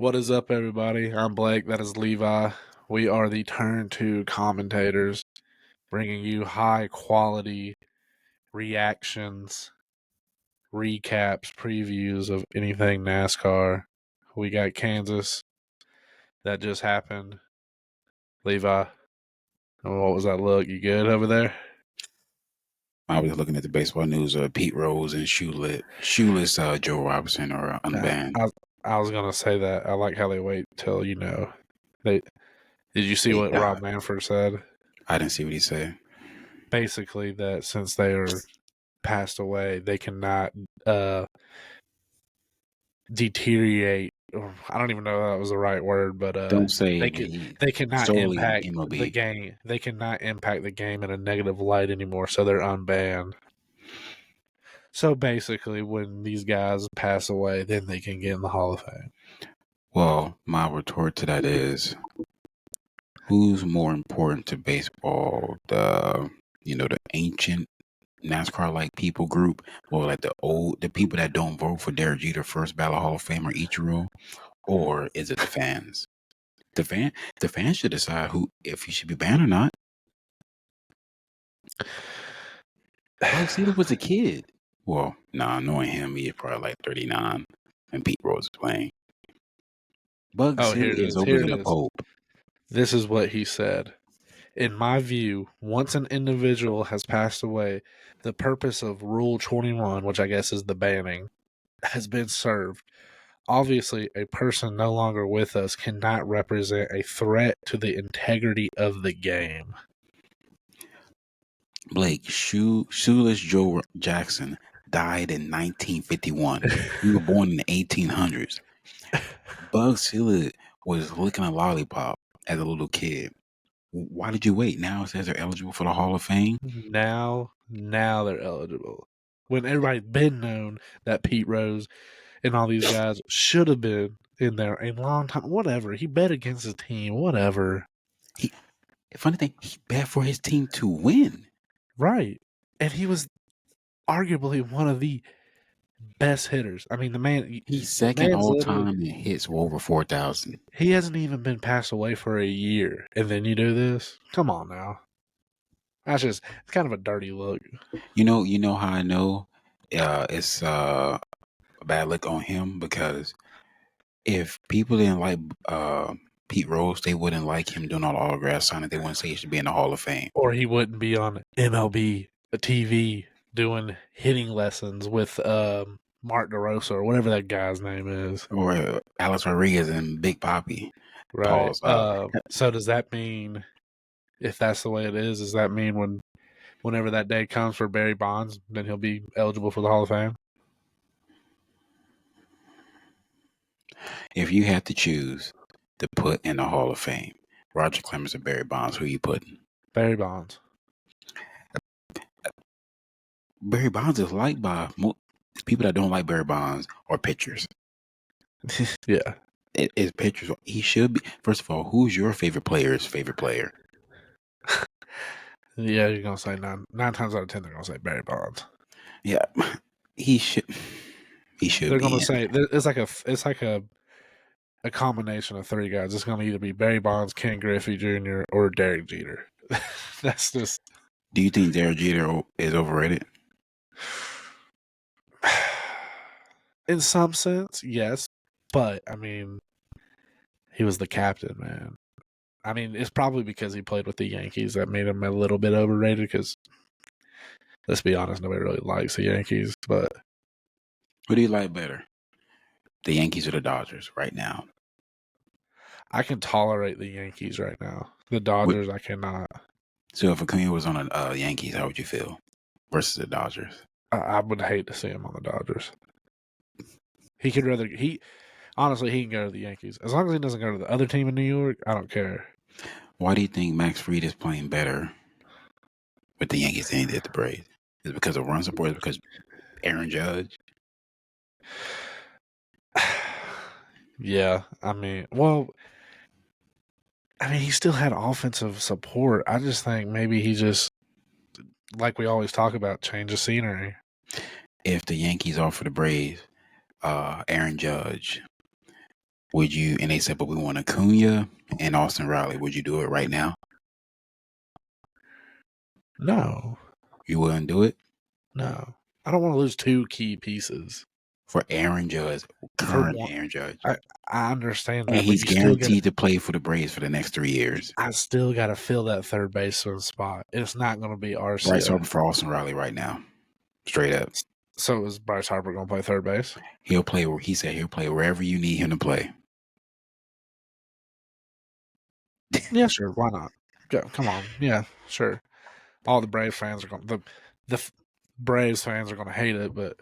What is up, everybody? I'm Blake. That is Levi. We are the Turn 2 commentators, bringing you high quality reactions, recaps, previews of anything NASCAR. We got Kansas that just happened. Levi, what was that look? You good over there? I was looking at the baseball news. Pete Rose and shoeless Joe Robinson are unbanned. I was gonna say that. I like how they wait till they. Did you see They what Rob died. Manfred said? I didn't see what he said. Basically, that since they are passed away, they cannot uh, deteriorate. I don't even know if that was the right word, but Don't say they they cannot solely in impact the MLB. game. They cannot impact the game in a negative light anymore, so they're unbanned. So basically, when these guys pass away, then they can get in the Hall of Fame. Well, my retort to that is, who's more important to baseball? The ancient NASCAR like people group, or like the people that don't vote for Derek Jeter first ballot Hall of Famer Ichiro, or is it the fans? The fans should decide who if he should be banned or not. Buck Sealer was a kid. Well, knowing him, he is probably like 39 and Pete Rose is playing. Buck Oh, Sealer here it is is. older Here than it the is. Pope. This is what he said. In my view, once an individual has passed away, the purpose of Rule 21, which I guess is the banning, has been served. Obviously, a person no longer with us cannot represent a threat to the integrity of the game. Blake, Shoeless Joe Jackson died in 1951. You were born in the 1800s. Buck Sealer was licking a lollipop as a little kid. Why did you wait? Now it says they're eligible for the Hall of Fame. Now they're eligible. When everybody's been known that Pete Rose and all these guys should have been in there a long time. Whatever. He bet against his team. Whatever. Funny thing, he bet for his team to win. Right. And he was arguably one of the best hitters. I mean, He's the second man's all literally, time in hits with over 4,000. he hasn't even been passed away for a year. And then you do this? Come on now. It's kind of a dirty look. You know how I know it's a bad look on him, because if people didn't like Pete Rose, they wouldn't like him doing all the autograph signing. They wouldn't say he should be in the Hall of Fame. Or he wouldn't be on MLB TV doing hitting lessons with Mark DeRosa or whatever that guy's name is. Or Alex Rodriguez and Big Papi. Right. Pause. So does that mean, if that's the way it is, does that mean whenever that day comes for Barry Bonds, then he'll be eligible for the Hall of Fame? If you had to choose to put in the Hall of Fame, Roger Clemens or Barry Bonds, who you putting? Barry Bonds. Barry Bonds is liked by people that don't like Barry Bonds or pitchers. Yeah. It's pitchers. He should be. First of all, who's your favorite player's favorite player? Yeah, you're gonna say nine times out of 10 they're gonna say Barry Bonds. Yeah, he should. He should They're be gonna in. say it's like a combination of three guys. It's gonna either be Barry Bonds, Ken Griffey Jr., or Derek Jeter. That's just. Do you think Derek Jeter is overrated? In some sense, yes, but I mean, he was the captain, man. I mean, it's probably because he played with the Yankees that made him a little bit overrated. Because let's be honest, nobody really likes the Yankees. But Who do you like better, the Yankees or the Dodgers right now? I can tolerate the Yankees right now. The Dodgers, I cannot. So if Acuna was on the Yankees, how would you feel versus the Dodgers? I would hate to see him on the Dodgers. He could rather honestly he can go to the Yankees as long as he doesn't go to the other team in New York. I don't care. Why do you think Max Fried is playing better with the Yankees than he did the Braves? Is it because of run support? Is it because Aaron Judge? Yeah, I mean, he still had offensive support. I just think maybe he just, like we always talk about, change the scenery. If the Yankees offer the Braves Aaron Judge, Would you? And they said, but we want Acuna and Austin Riley. Would you do it right now? No, You wouldn't do it no. I don't want to lose two key pieces for Aaron Judge, for current one. Aaron Judge, I understand and that, but he's you still get. guaranteed to play for the Braves for the next 3 years. I still got to fill that third baseman spot. It's not going to be Bryce Arcia. Harper for Austin Riley right now, straight up. So is Bryce Harper going to play third base? He'll play. He said he'll play wherever you need him to play. Yeah, sure. Why not? Go, come on. Yeah, sure. All the Braves fans are going. The Braves fans are going to hate it, but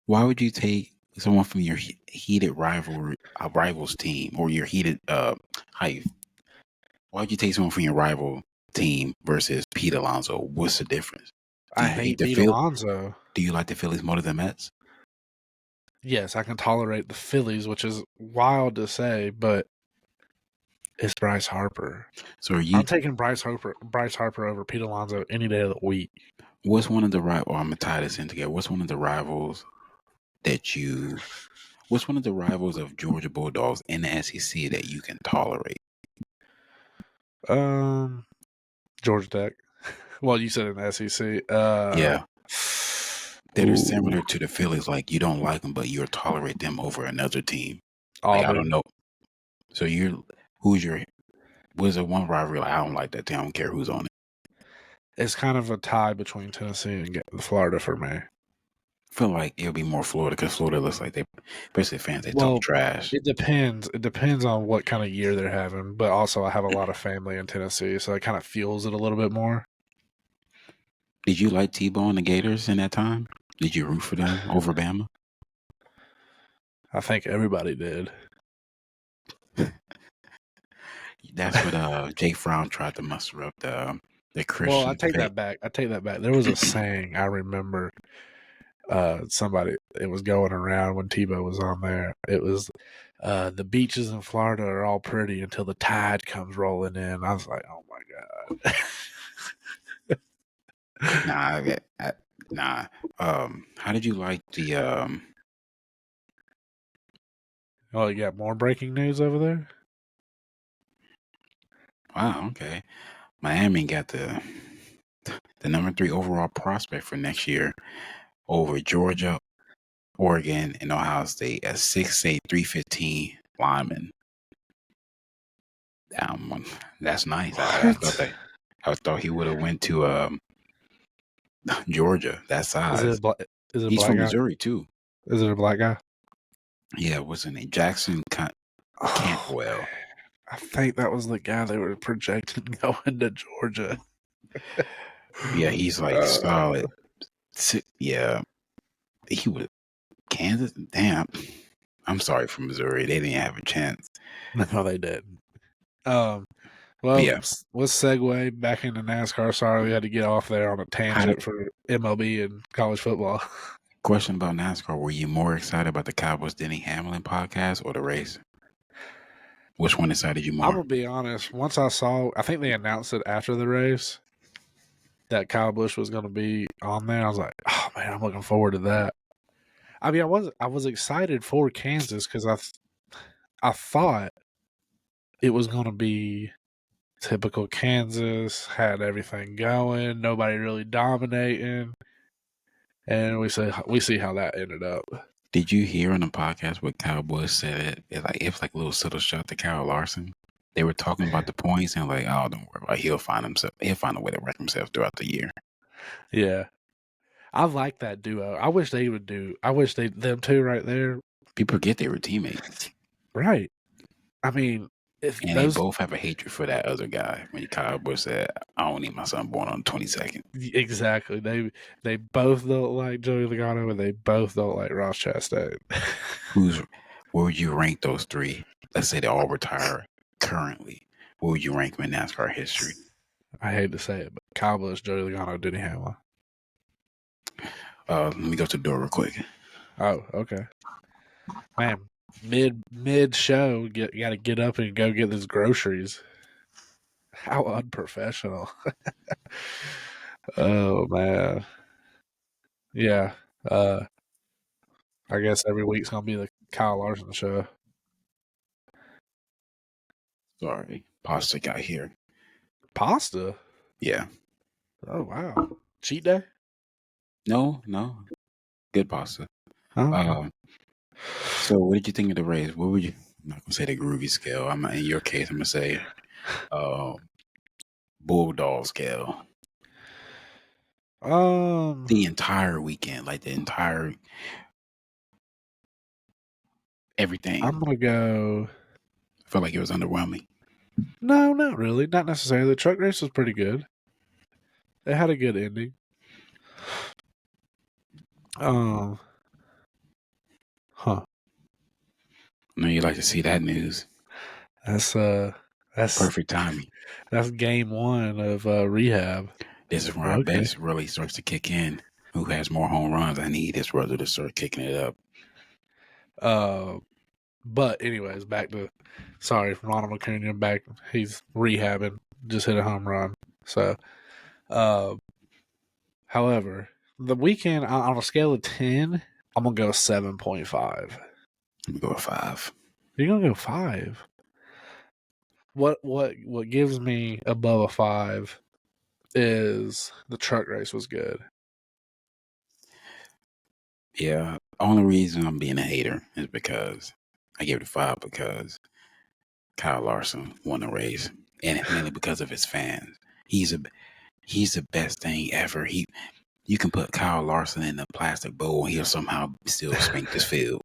Why would you take someone from your heated rivals team or your heated how why would you take someone from your rival team versus Pete Alonso? What's the difference? Do I you hate hate the Pete Phil? Alonso. Do you like the Phillies more than the Mets? Yes, I can tolerate the Phillies, which is wild to say, but it's Bryce Harper. So are you? I'm taking Bryce Harper over Pete Alonso any day of the week. What's one of the right? Or I'm gonna tie this in together. What's one of the rivals What's one of the rivals of Georgia Bulldogs in the SEC that you can tolerate? Georgia Tech. Well, you said in the SEC. Yeah, that are Ooh, similar to the Phillies. Like you don't like them, but you'll tolerate them over another team. Like I don't Auburn. know. So who's your was the one rivalry like I don't like that team. I don't care who's on it. It's kind of a tie between Tennessee and Florida for me. I feel like it'll be more Florida because Florida looks like especially fans, they talk Well, trash. it depends. It depends on what kind of year they're having. But also, I have a lot of family in Tennessee, so it kind of fuels it a little bit more. Did you like Tebow and the Gators in that time? Did you root for them over Bama? I think everybody did. That's what Jake Fromm tried to muster up the Well, I Christian take faith. that back. I take that back. There was a saying I remember. Somebody it was going around when Tebow was on there. It was the beaches in Florida are all pretty until the tide comes rolling in. I was like, oh my god. Nah, nah. How did you like the Oh, you got more breaking news over there? Wow, okay. Miami got the number 3 overall prospect for next year over Georgia, Oregon, and Ohio State at 6'8", 315 lineman. That's nice. What? I thought he would have went to Georgia. That Is it size. is it a He's black from guy? Missouri too. Is it a black guy? Yeah, what's his name? Jackson Oh, Cantwell. I think that was the guy they were projecting going to Georgia. Yeah, he's like solid. Yeah, he was Kansas. Damn. I'm sorry for Missouri. They didn't have a chance. No, they didn't. Well, But yeah, let's segue back into NASCAR. Sorry, we had to get off there on a how did, tangent for MLB and college football. question about NASCAR. Were you more excited about the Cowboys Denny Hamlin podcast or the race? Which one excited you I'm more? gonna be honest. Once I think they announced it after the race that Kyle Busch was going to be on there. I was like, oh man, I'm looking forward to that. I mean, I was excited for Kansas because I thought it was going to be typical Kansas, had everything going, nobody really dominating, and we see how that ended up. Did you hear on the podcast what Cowboys said? It's like a little subtle shot to Kyle Larson. They were talking about the points and like, oh, don't worry about it. He'll find a way to wreck himself throughout the year. Yeah, I like that duo. I wish they would do. I wish them two right there. People forget they were teammates. Right. I mean, if And they those both have a hatred for that other guy. When Kyle Busch said, I don't need my son born on the 22nd. exactly they both don't like Joey Logano and they both don't like Ross Chastain. Where would you rank those three? Let's say they all retire currently. Where would you rank them in NASCAR history? I hate to say it, but Kyle Busch, Joey Logano, Denny Hamlin. Let me go to the door real quick. Oh, okay. Man, mid show, got to get up and go get these groceries. How unprofessional. Oh man. Yeah. I guess every week's gonna be the Kyle Larson show. Sorry, pasta got here. Pasta. Yeah. Oh wow. Cheat day. No, good pasta. Oh, okay. Um, so what did you think of the race? What would you? I'm not gonna say the groovy scale. I'm not, in your case. I'm gonna say uh, bulldog scale. Um, The entire weekend, like the entire everything. I'm gonna go. I felt like it was underwhelming. No, not really. Not necessarily. The truck race was pretty good. It had a good ending. Um, huh. I know you like to see that news. That's that's Perfect timing. that's game one of rehab. This is where I bet Okay. it really starts to kick in. Who has more home runs? I need this brother to start kicking it up. Uh, but anyways, back to Ronald Acuna back. He's rehabbing. Just hit a home run. So, uh, however, the weekend on a scale of 10, I'm gonna go 7.5. Let me go with 5. You're gonna go 5. What gives me above a 5 is the truck race was good. Yeah. Only reason I'm being a hater is because I gave it a 5 because Kyle Larson won the race, and mainly because of his fans. He's a he's the best thing ever. You can put Kyle Larson in a plastic bowl, and he'll somehow still spank this field.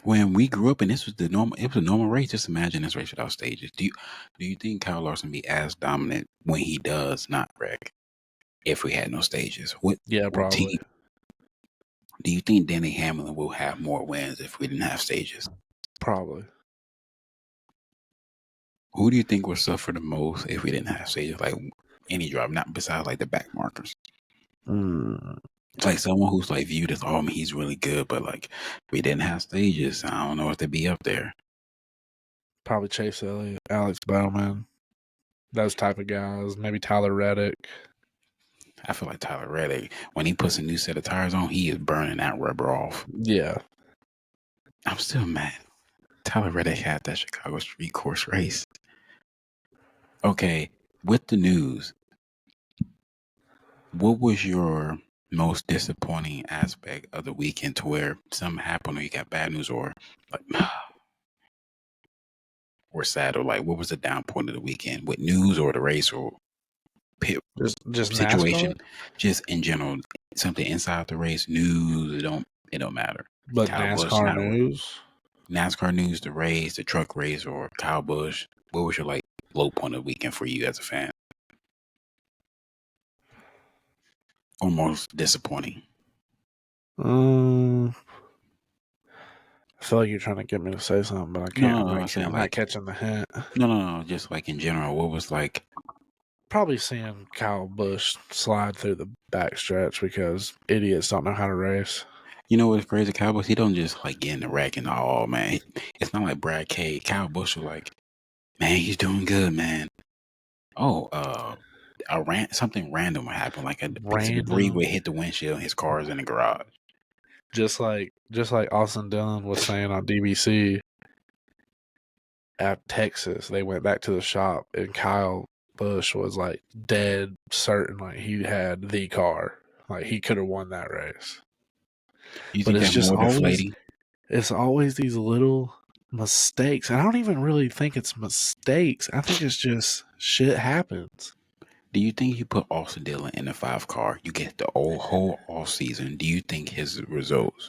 When we grew up and this was it was a normal race. Just imagine this race without stages. Do you think Kyle Larson be as dominant when he does not wreck if we had no stages? Yeah, What probably. team do you think Denny Hamlin will have more wins if we didn't have stages? Probably. Who do you think would suffer the most if we didn't have stages? Like any driver, not besides like the back markers. Mm, It's like someone who's like viewed as, oh, he's really good, but like if we didn't have stages, I don't know if they'd be up there. probably Chase Elliott, Alex Bowman, those type of guys. Maybe Tyler Reddick. I feel like Tyler Reddick, when he puts a new set of tires on, he is burning that rubber off. Yeah. I'm still mad. Tyler Reddick had that Chicago street course race. Okay, with the news, what was your most disappointing aspect of the weekend to where something happened or you got bad news or like or sad or like what was the down point of the weekend with news or the race or pit Just NASCAR, situation, just in general, something inside the race, news, it don't matter. but Kyle Busch, NASCAR not news. NASCAR news, the race, the truck race, or Kyle Busch. What was your like low point of the weekend for you as a fan? Or most disappointing? Um, I feel like you're trying to get me to say something, but I can't. No, I'm saying I'm not like catching the hint. no, just like in general, what was like Probably seeing Kyle Busch slide through the backstretch because idiots don't know how to race. you know what's crazy? Kyle Busch, he don't just like get in the wreck and all, man. It's not like Brad K. Kyle Busch was like, man, he's doing good, man. Oh, something random would happen, like a piece of debris Random, would hit the windshield and his car's in the garage. just like Austin Dillon was saying on DBC at Texas, they went back to the shop and Kyle Busch was like dead certain like he had the car, like he could have won that race. You But think that more deflating? it's always these little mistakes. And I don't even really think it's mistakes. I think it's just shit happens. Do you think you put Austin Dillon in a 5 car, you get the whole off season? Do you think his results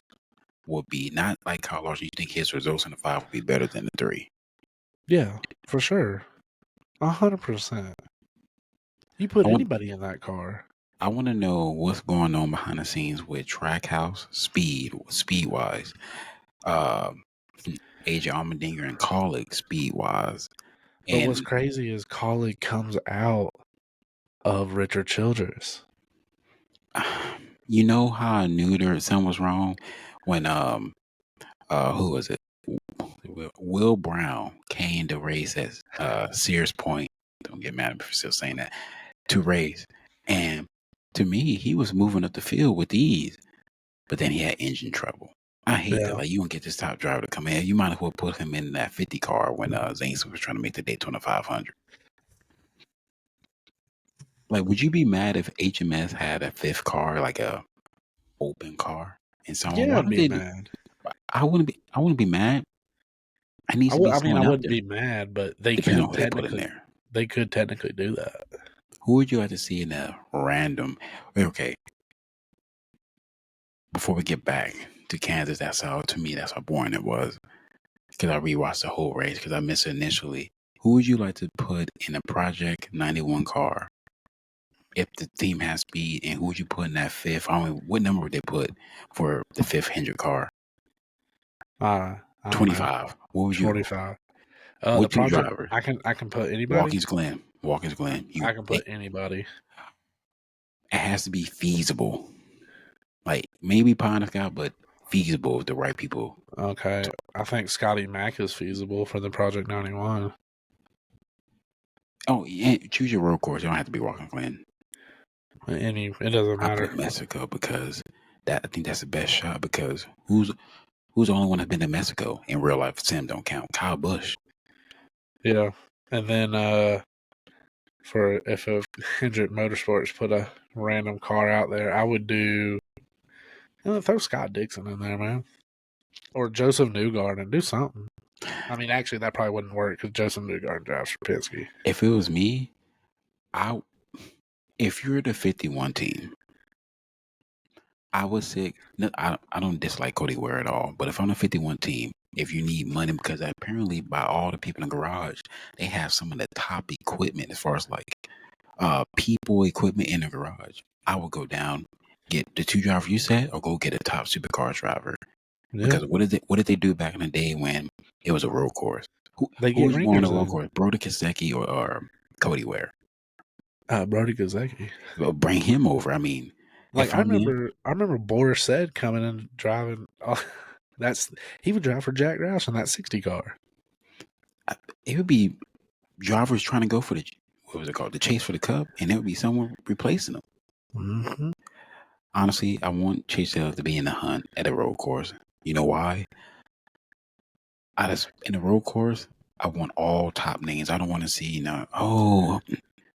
would be not like Kyle Larson? You think his results in the 5 would be better than the 3? Yeah, for sure. 100%. You I put want anybody in that car. I want to know what's going on behind the scenes with Trackhouse, speed wise, um, AJ Allmendinger and Colleague speed wise, But what's and crazy is Collie comes out of Richard Childress. you know how I knew there something was wrong when who was it? Will Brown came to race at Sears Point. Don't get mad at me for still saying that. To race, and to me, he was moving up the field with ease, but then he had engine trouble. I hate that. Yeah. Like, you don't get this top driver to come in. You might as well put him in that 50 car when Zane's was trying to make the Daytona 500. Like, would you be mad if HMS had a fifth car, like a open car? And someone, Yeah, why I'd don't be they do? mad. I wouldn't be. I wouldn't be mad. It needs to be I mean, I someone out wouldn't there, be mad, but depending on who they put in there. they could technically do that. Who would you like to see in a random? Okay, before we get back to Kansas, to me, that's how boring it was. Because I rewatched the whole race because I missed it initially. Who would you like to put in a Project 91 car if the team has speed? And who would you put in that fifth? I don't know, what number would they put for the fifth Hendrick car? I don't know. 25. What would you? 25. The What two project, drivers? I can put anybody. Watkins Glen. Watkins Glen. I can put anybody. It has to be feasible. Like, maybe pie in the sky, but feasible with the right people. Okay, I think Scotty Mack is feasible for the Project 91. Oh, yeah, choose your road course. You don't have to be Watkins Glen. It doesn't I put matter. Mexico because I think that's the best shot because who's the only one that's been to Mexico in real life? Sim don't count. Kyle Busch. Yeah, and then for if a Hendrick Motorsports put a random car out there, I would do throw Scott Dixon in there, man, or Joseph Newgarden. Do something. I mean, actually, that probably wouldn't work because Joseph Newgarden drives for Penske. If it was me, if you're the 51 team, I would say I don't dislike Cody Ware at all. But if I'm the 51 team, if you need money, because apparently by all the people in the garage, they have some of the top equipment as far as like people equipment in the garage. I would go down, get the two drivers you said, or go get a top supercars driver. Yeah, Because what did they do back in the day when it was a road course? they Who get was more on the ringers road in. course, Brody Kosecki or Cody Ware? Brody Gozecki. Well, bring him over. I mean, Like if I'm in, I remember Boris said coming and driving. He would drive for Jack Roush in that 60 car. it would be drivers trying to go for the what was it called, the chase for the cup, and there would be someone replacing them. Mm-hmm. Honestly, I want Chase Elliott to be in the hunt at a road course. You know why? In a road course, I want all top names. I don't want to see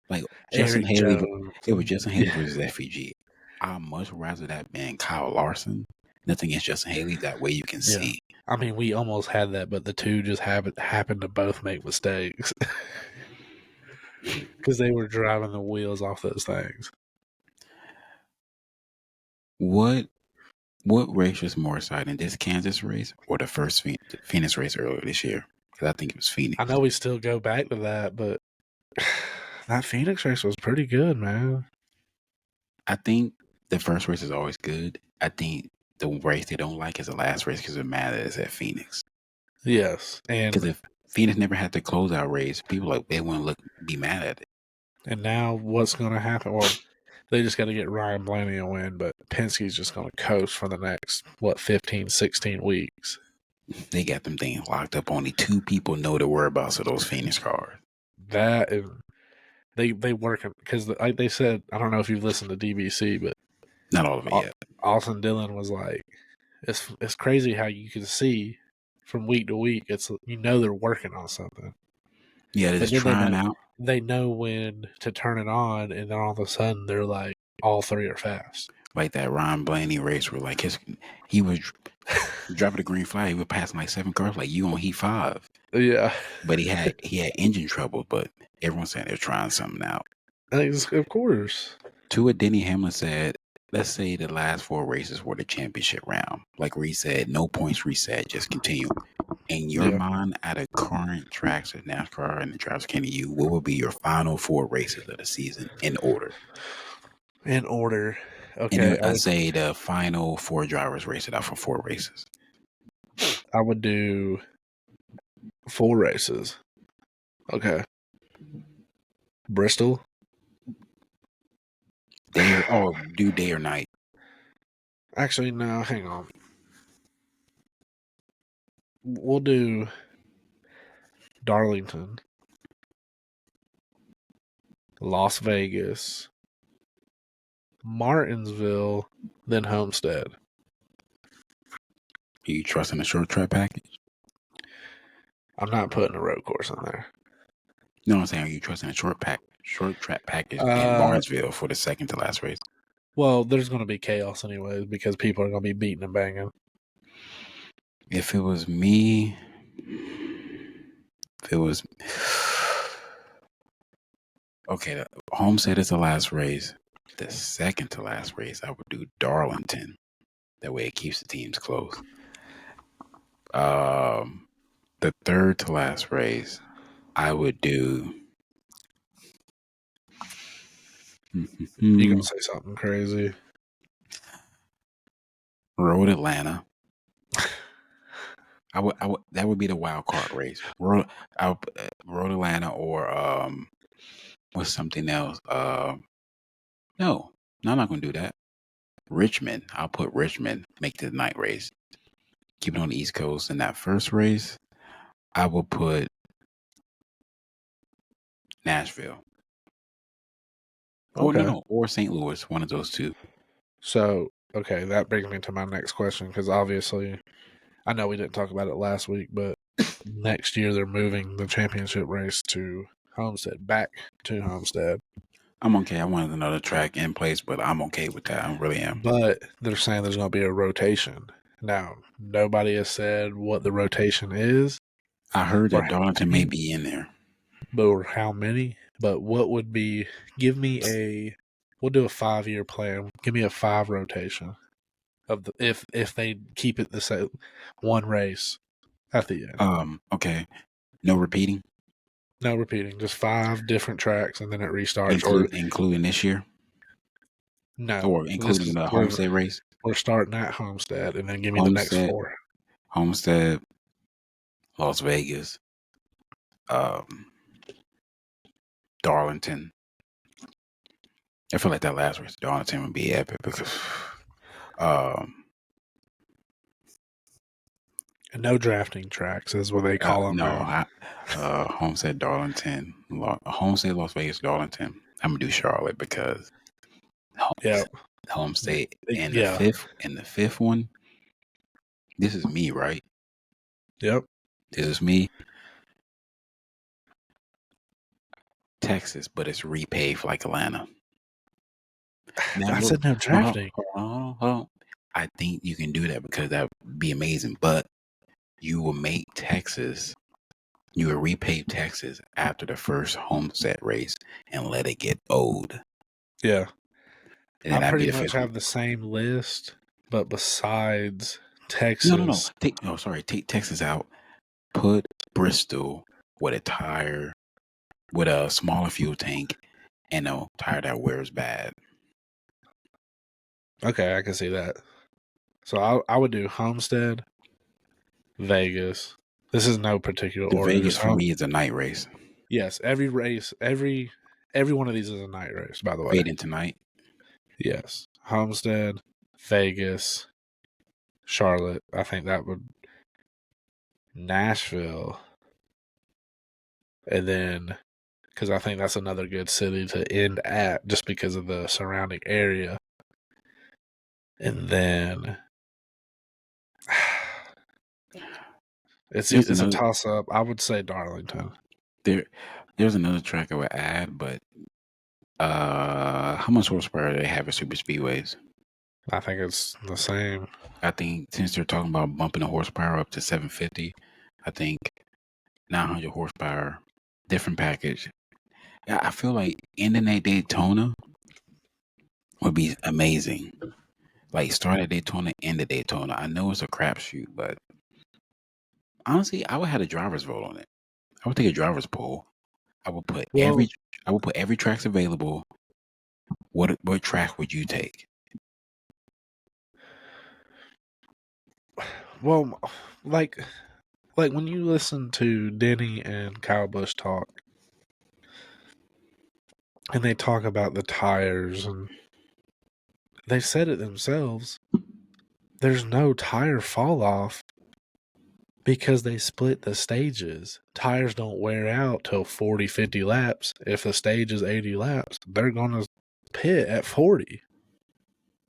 like Justin Eric Haley. Jones. It was Justin Haley Yeah, versus FEG. I much rather that been Kyle Larson. Nothing against Justin Haley. That way you can yeah. see. I mean, we almost had that, but the two just happened to both make mistakes because they were driving the wheels off those things. What race was more exciting, this Kansas race or the first Phoenix race earlier this year? Because I think it was I Phoenix. know we still go back to that, but that Phoenix race was pretty good, man. I think the first race is always good. I think the race they don't like is the last race because it matters at Phoenix. Yes, Because if Phoenix never had the closeout race, people like they wouldn't be mad at it. and now what's going to happen? Well, they just got to get Ryan Blaney a win, but Penske's just going to coast for the next 15, 16 weeks. They got them things locked up. Only two people know the whereabouts of those Phoenix cars. That is, they work because like they said, I don't know if you've listened to DBC, but Not all of it yet. Austin Dillon was like, it's crazy how you can see from week to week. It's they're working on something. Yeah, they're And just then trying out. they know when to turn it on, and then all of a sudden they're like all three are fast. Like that Ryan Blaney race where like he was dropping the green flag, he was passing like 7 cars, like you on heat 5. Yeah, But he had engine trouble, but everyone said they're trying something out. of course. To what Denny Hamlin said, let's say the last 4 races were the championship round. Like Reed said, no points reset, just continue. In your Yeah, mind, at a current tracks of NASCAR and the Travis Kennedy U, what would be your final 4 races of the season in order? in order. And Okay, I'd say the final 4 drivers race it out for 4 races. I would do 4 races. Okay, Bristol. Do day or night. Actually, no. Hang on. We'll do Darlington, Las Vegas, Martinsville, then Homestead. You trusting a short track package? I'm not putting a road course in there. No, I'm saying, are you trusting a short track package in Uh, Barnesville for the second to last race? well, there's going to be chaos anyways because people are going to be beating and banging. If it was me, if it was okay, the Homestead is the last race. The second to last race, I would do Darlington. That way, it keeps the teams close. The third to last race, I would do. You're going to say something crazy. Road Atlanta. I would that would be the wild card race. Road Atlanta or what's something else? No, I'm not gonna do that. Richmond. I'll put Richmond, make the night race. Keep it on the East Coast. In that first race, I will put Nashville. Okay. Or St. Louis, one of those two. So, okay, that brings me to my next question because obviously, I know we didn't talk about it last week, but next year they're moving the championship race to Homestead, back to Homestead. I'm okay. I wanted another track in place, but I'm okay with that. I really am. But they're saying there's going to be a rotation. Now, nobody has said what the rotation is I heard or that how Darlington may many, be in there. or how many. But what would be? Give me a. We'll do a 5-year plan. Give me a 5 rotation of the if they keep it the same, one race at the end. Okay. No repeating, No repeating, just 5 different tracks, and then it restarts. Or including this year, no, or this including is the Homestead race. we're starting at Homestead, and then give me the next Homestead, 4. Homestead, Las Vegas, um, Darlington. I feel like that last race, Darlington, would be epic because, um, And no drafting tracks is what they call them no, now. Homestead, Darlington, Homestead, Las Vegas, Darlington. I'm gonna do Charlotte because Yeah, Homestead yeah, in the fifth one. This is me, right? yep. This is me. Texas, but it's repaved like Atlanta. Now I look, said no drafting. hold on. I think you can do that because that would be amazing. But you will make Texas, you will repave Texas after the first Homestead race and let it get old. Yeah, And I then that'd be pretty the much fifth one. have the same list, but besides No. Texas, Take Texas out. Put Bristol with a tire, with a smaller fuel tank, and a tire that wears bad. okay, I can see that. So I would do Homestead, Vegas. This is no particular The order. Vegas Just for me is a night race. yes, every race, every one of these is a night race. By the way, Fade into night. yes, Homestead, Vegas, Charlotte. I think that would Nashville, and then because I think that's another good city to end at, just because of the surrounding area, and then There's it's a another toss up. I would say Darlington. there. There's another track I would add, but how much horsepower do they have at super speedways? I think it's the same. I think since they're talking about bumping the horsepower up to 750, I think 900 horsepower, different package. Yeah, I feel like ending at Daytona would be amazing. Like start at Daytona, end at Daytona. I know it's a crapshoot, but honestly, I would have a driver's vote on it. I would take a driver's poll. I would put Well, every track's available. What track would you take? well, like when you listen to Denny and Kyle Busch talk, and they talk about the tires, and they said it themselves. There's no tire fall off because they split the stages. Tires don't wear out till 40, 50 laps. If the stage is 80 laps, they're going to pit at 40.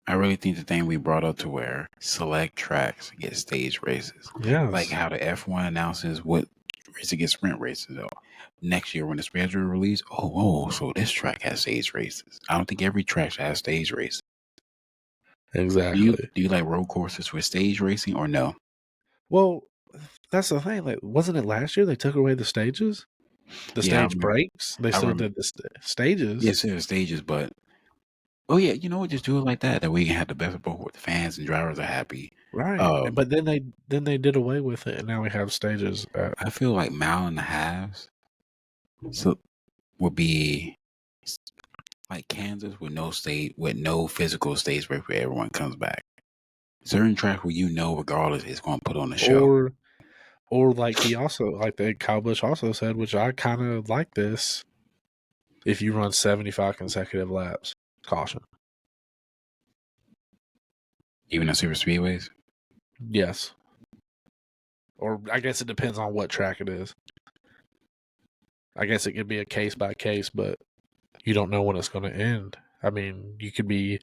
I really think the thing we brought up to where select tracks get stage races, like Yes, how the F1 announces what race it gets sprint races. Though next year when the schedule release, so this track has stage races. I don't think every track should have stage races. Do you exactly. do you like road courses with stage racing or no? Well, that's the thing. Like, wasn't it last year they took away the stages, the Yeah, stage breaks? They I still remember. did the stages, Yes, there are stages, but oh yeah, you know what? Just do it like that. That way you can have the best of both. Where the fans and drivers are happy. right? Um, But then they did away with it, and now we have stages. I feel like mile and a halves so would be like Kansas with no state with no physical stage break where everyone comes back. Certain tracks where you know regardless it's going to put on a show. or or like he also like the Kyle Busch also said, which I kind of like this. If you run 75 consecutive laps, caution. Even in super speedways. Yes. Or I guess it depends on what track it is. I guess it could be a case by case, but you don't know when it's going to end. I mean, you can be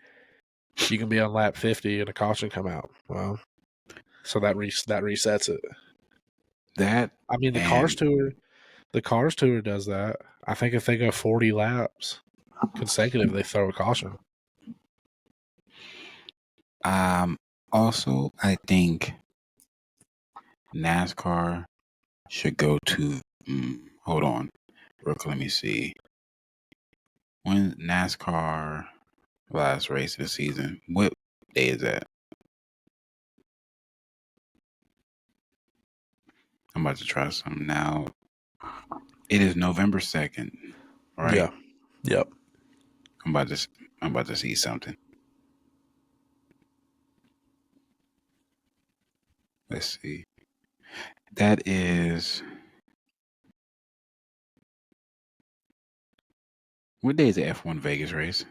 on lap 50 and a caution come out. Well, so that resets it. That I mean, and the Cars Tour does that. I think if they go 40 laps consecutive, they throw a caution. um also I think NASCAR should go to hold on. Let me see. When NASCAR last race of the season, what day is that? I'm about to try something now. It is November 2nd, right? Yeah. Yep. I'm about to I'm about to see something. Let's see. That is what day is the F1 Vegas race?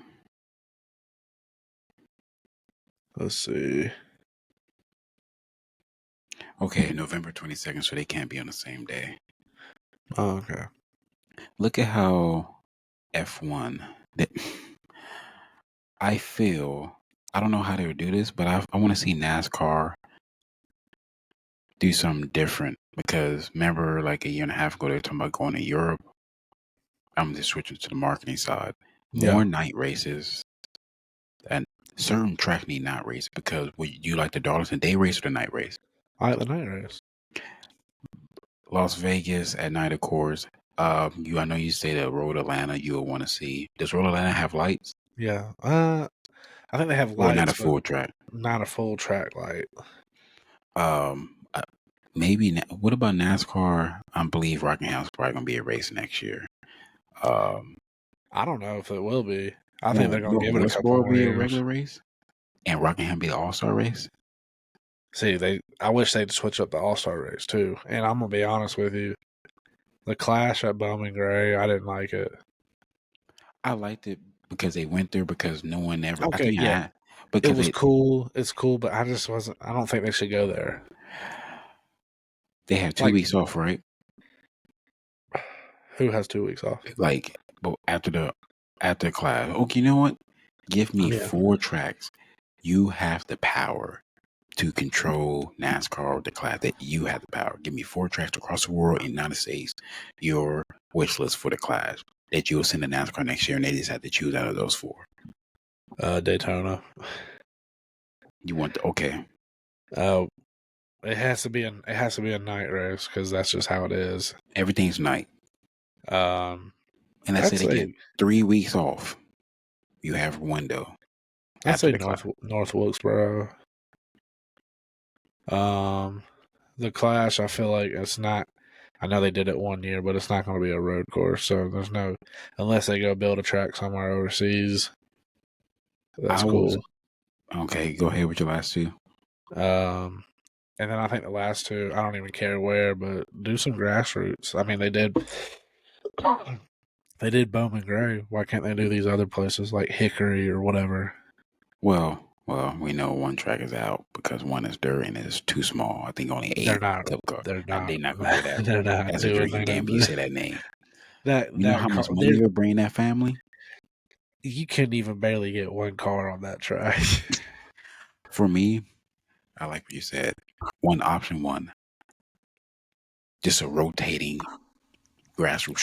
Let's see. Okay, November 22nd, so they can't be on the same day. Oh, okay. Look at how F1 that I feel I don't know how they would do this, but I want to see NASCAR do something different because remember like a year and a half ago they were talking about going to Europe. I'm just switching to the marketing side. Yeah. More night races and certain track need not race because would you like the Darlington day race or the night race? I like the night race. Las Vegas at night, of course. I know you say that Road Atlanta you would want to see. Does Road Atlanta have lights Yeah. I think they have or not a lights, but full track? not a full track light. Um, uh, maybe. What about NASCAR? I believe Rockingham's probably gonna be a race next year. Um, I don't know if it will be. I think they're gonna will give it a couple Wilkesboro more be a years. regular race and Rockingham be the All Star race? See, I wish they'd switch up the All-Star race too. And I'm gonna be honest with you, the clash at Bowman Gray, I didn't like it. I liked it because they went there because no one ever. I Okay, think yeah, I it because was cool. It's cool, but I just wasn't. I don't think they should go there. they have two Like, weeks off, right? who has 2 weeks off? Like, but after class, okay, you know what? Give me Yeah. 4 tracks. You have the power to control NASCAR, the class that you have the power. Give me 4 tracks across the world in the United States. Your wish list for the class that you'll send to NASCAR next year, and they just have to choose out of those 4. Daytona. You want the okay? Uh, it has to be a night race because that's just how it is. Everything's night, Um, and let's say I'd they say get 3 weeks off. You have a window I'd after say the class. North Wilkesboro. Um, the Clash, I feel like it's not. I know they did it one year, but it's not going to be a road course. So there's no, unless they go build a track somewhere overseas. That's I was cool. okay. Go ahead with your last 2. Um, and then I think the last two, I don't even care where, but do some grassroots. I mean, they did Bowman Gray. Why can't they do these other places like Hickory or whatever? Well, we know one track is out because one is dirt and it's too small. I think only They're 8 not. cup car. They're And not. they're not gonna do that. They're not That's a doing drinking that. game. You say that name. You know That how car. much money it would bring that family? you couldn't even barely get one car on that track. For me, I like what you said. Option one, just a rotating grassroots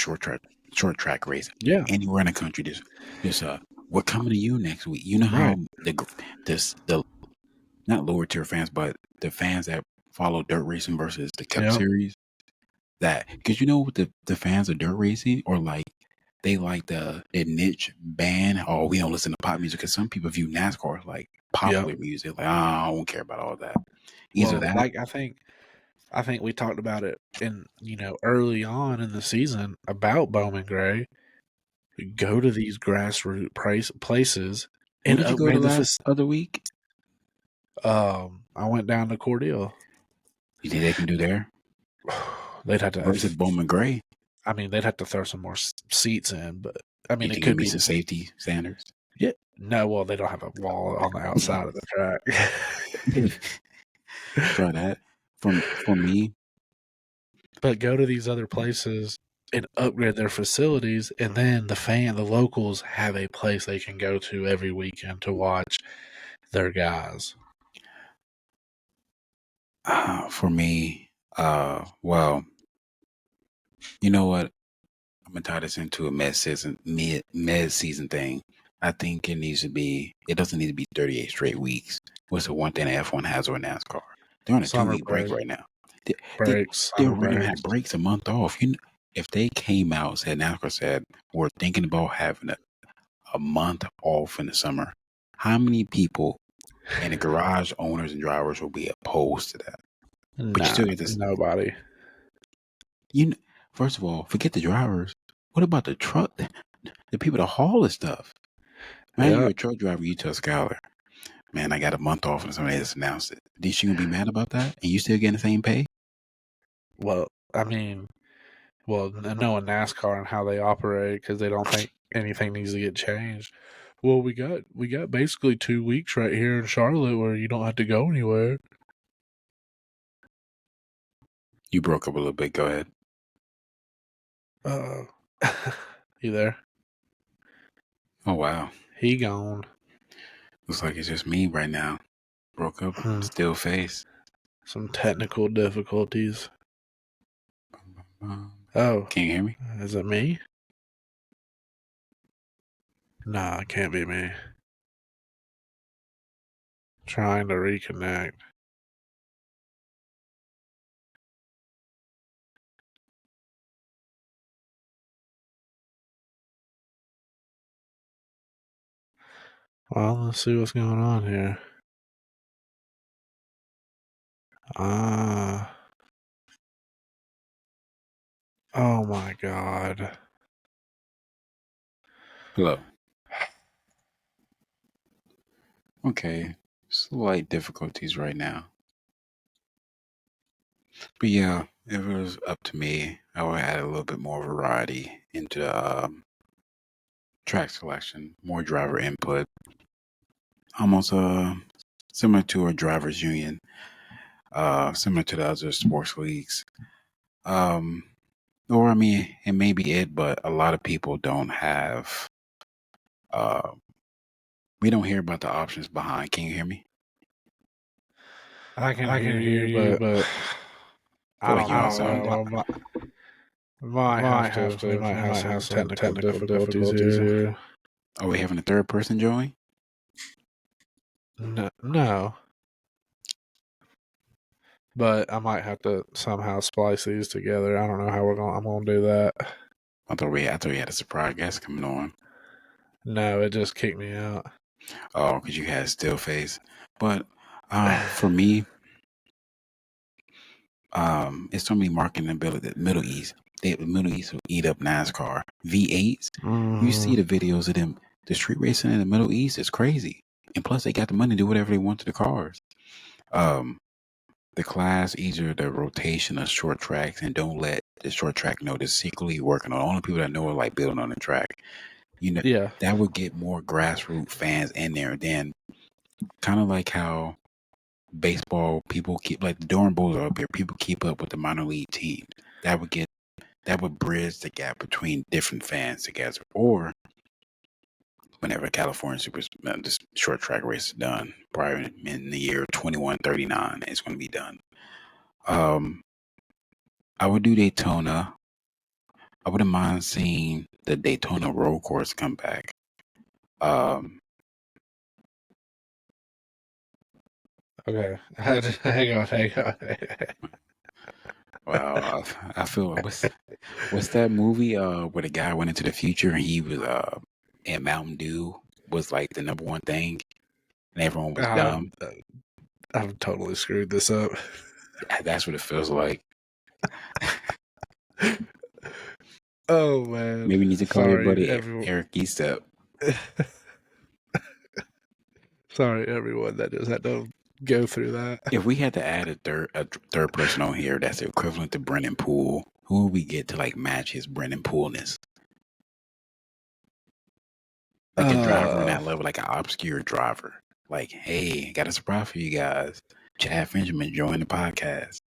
short track race Yeah, anywhere in the country. Just we're coming to you next week. You know right. how the not lower tier fans, but the fans that follow dirt racing versus the Cup Yep, Series. That because what the fans of dirt racing or like they like the niche band. Oh, we don't listen to pop music because some people view NASCAR as like yep. popular music. Like, I don't care about all that. Either Well, that, like I think we talked about it in early on in the season about Bowman Gray. Go to these grassroots places where and did you go the upgrade the last other week? I went down to Cordele. You think they can do there They'd have to. versus Bowman Gray? I mean, they'd have to throw some more seats in, but I You mean, it think it could meets be. the safety standards? Yeah. No, well, they don't have a wall on the outside of the track. Try that. For me, But go to these other places and upgrade their facilities, and then the locals have a place they can go to every weekend to watch their guys. for me, well, you know what? I'm gonna tie this into a mid season thing. I think it needs to be. It doesn't need to be 38 straight weeks. What's the one thing that F1 has over NASCAR? They're on a Summer 2 week break break, right now. They, they, breaks, they're summer really gonna breaks. have breaks a month off. If they came out said NASCAR said we're thinking about having a month off in the summer, how many people and the garage owners and drivers will be opposed to that? But you Nah, still get this. nobody. You kn- First of all, forget the drivers. What about the truck? The people that haul the stuff. Imagine Yeah. you're a truck driver. You tell Skylar, "Man, I got a month off," and somebody just announced it. Is she gonna be mad about that? And you still getting the same pay? Well, I mean, knowing NASCAR and how they operate because they don't think anything needs to get changed. Well, we got basically 2 weeks right here in Charlotte where you don't have to go anywhere. You broke up a little bit. Go ahead. Uh, you there? Oh wow, He gone. looks like it's just me right now. Broke up. Hmm. Still face. Some technical difficulties. Um, Oh, Can you hear me? is it me? Nah, it can't be me. Trying to reconnect. Well, let's see what's going on here. Ah. Oh my god. Hello. Okay. Slight difficulties right now. But yeah, if it was up to me, I would add a little bit more variety into the track selection, more driver input, almost similar to a drivers union, similar to the other sports leagues. Um, or I mean, it may be it, but a lot of people don't have. Uh, we don't hear about the options behind. Can you hear me? I can I hear can hear you, you, but but I feel like don't you know. outside. Might have to. We might We have might some have some technical technical difficulties difficulties here. here. Are we having a third person join? No, but I might have to somehow splice these together. I don't know how I'm gonna do that. I thought we had a surprise guest coming on. No, it just kicked me out. Oh, because you had still face. But for me, it's so many marketing ability. The Middle East, the Middle East will eat up NASCAR V8s. You see the videos of them, the street racing in the Middle East is crazy. And plus, they got the money to do whatever they want to the cars. Um, the class, either the rotation of short tracks, and don't let the short track know they're secretly working on. Only people that know are like building on the track. You know, Yeah, that would get more grassroots fans in there. Then, kind of like how baseball people keep like the Durham Bulls are up here. People keep up with the minor league team. That would bridge the gap between different fans together. Or whenever California this short track race is done, probably in the year 2139, it's going to be done. I would do Daytona. I wouldn't mind seeing the Daytona road course come back. Okay, hang on. Wow, I feel what's that movie where the guy went into the future and he was and Mountain Dew was like the number one thing and everyone was dumb. I've totally screwed this up. That's what it feels like. Oh man, Maybe you need to call your sorry buddy everyone. Eric Eastep. Sorry everyone that just had to go through that. If we had to add a third person on here that's equivalent to Brennan Poole, who would we get to like match his Brennan Poole-ness? Like a driver on that level, like an obscure driver. Like, hey, got a surprise for you guys. Chad Benjamin joined the podcast.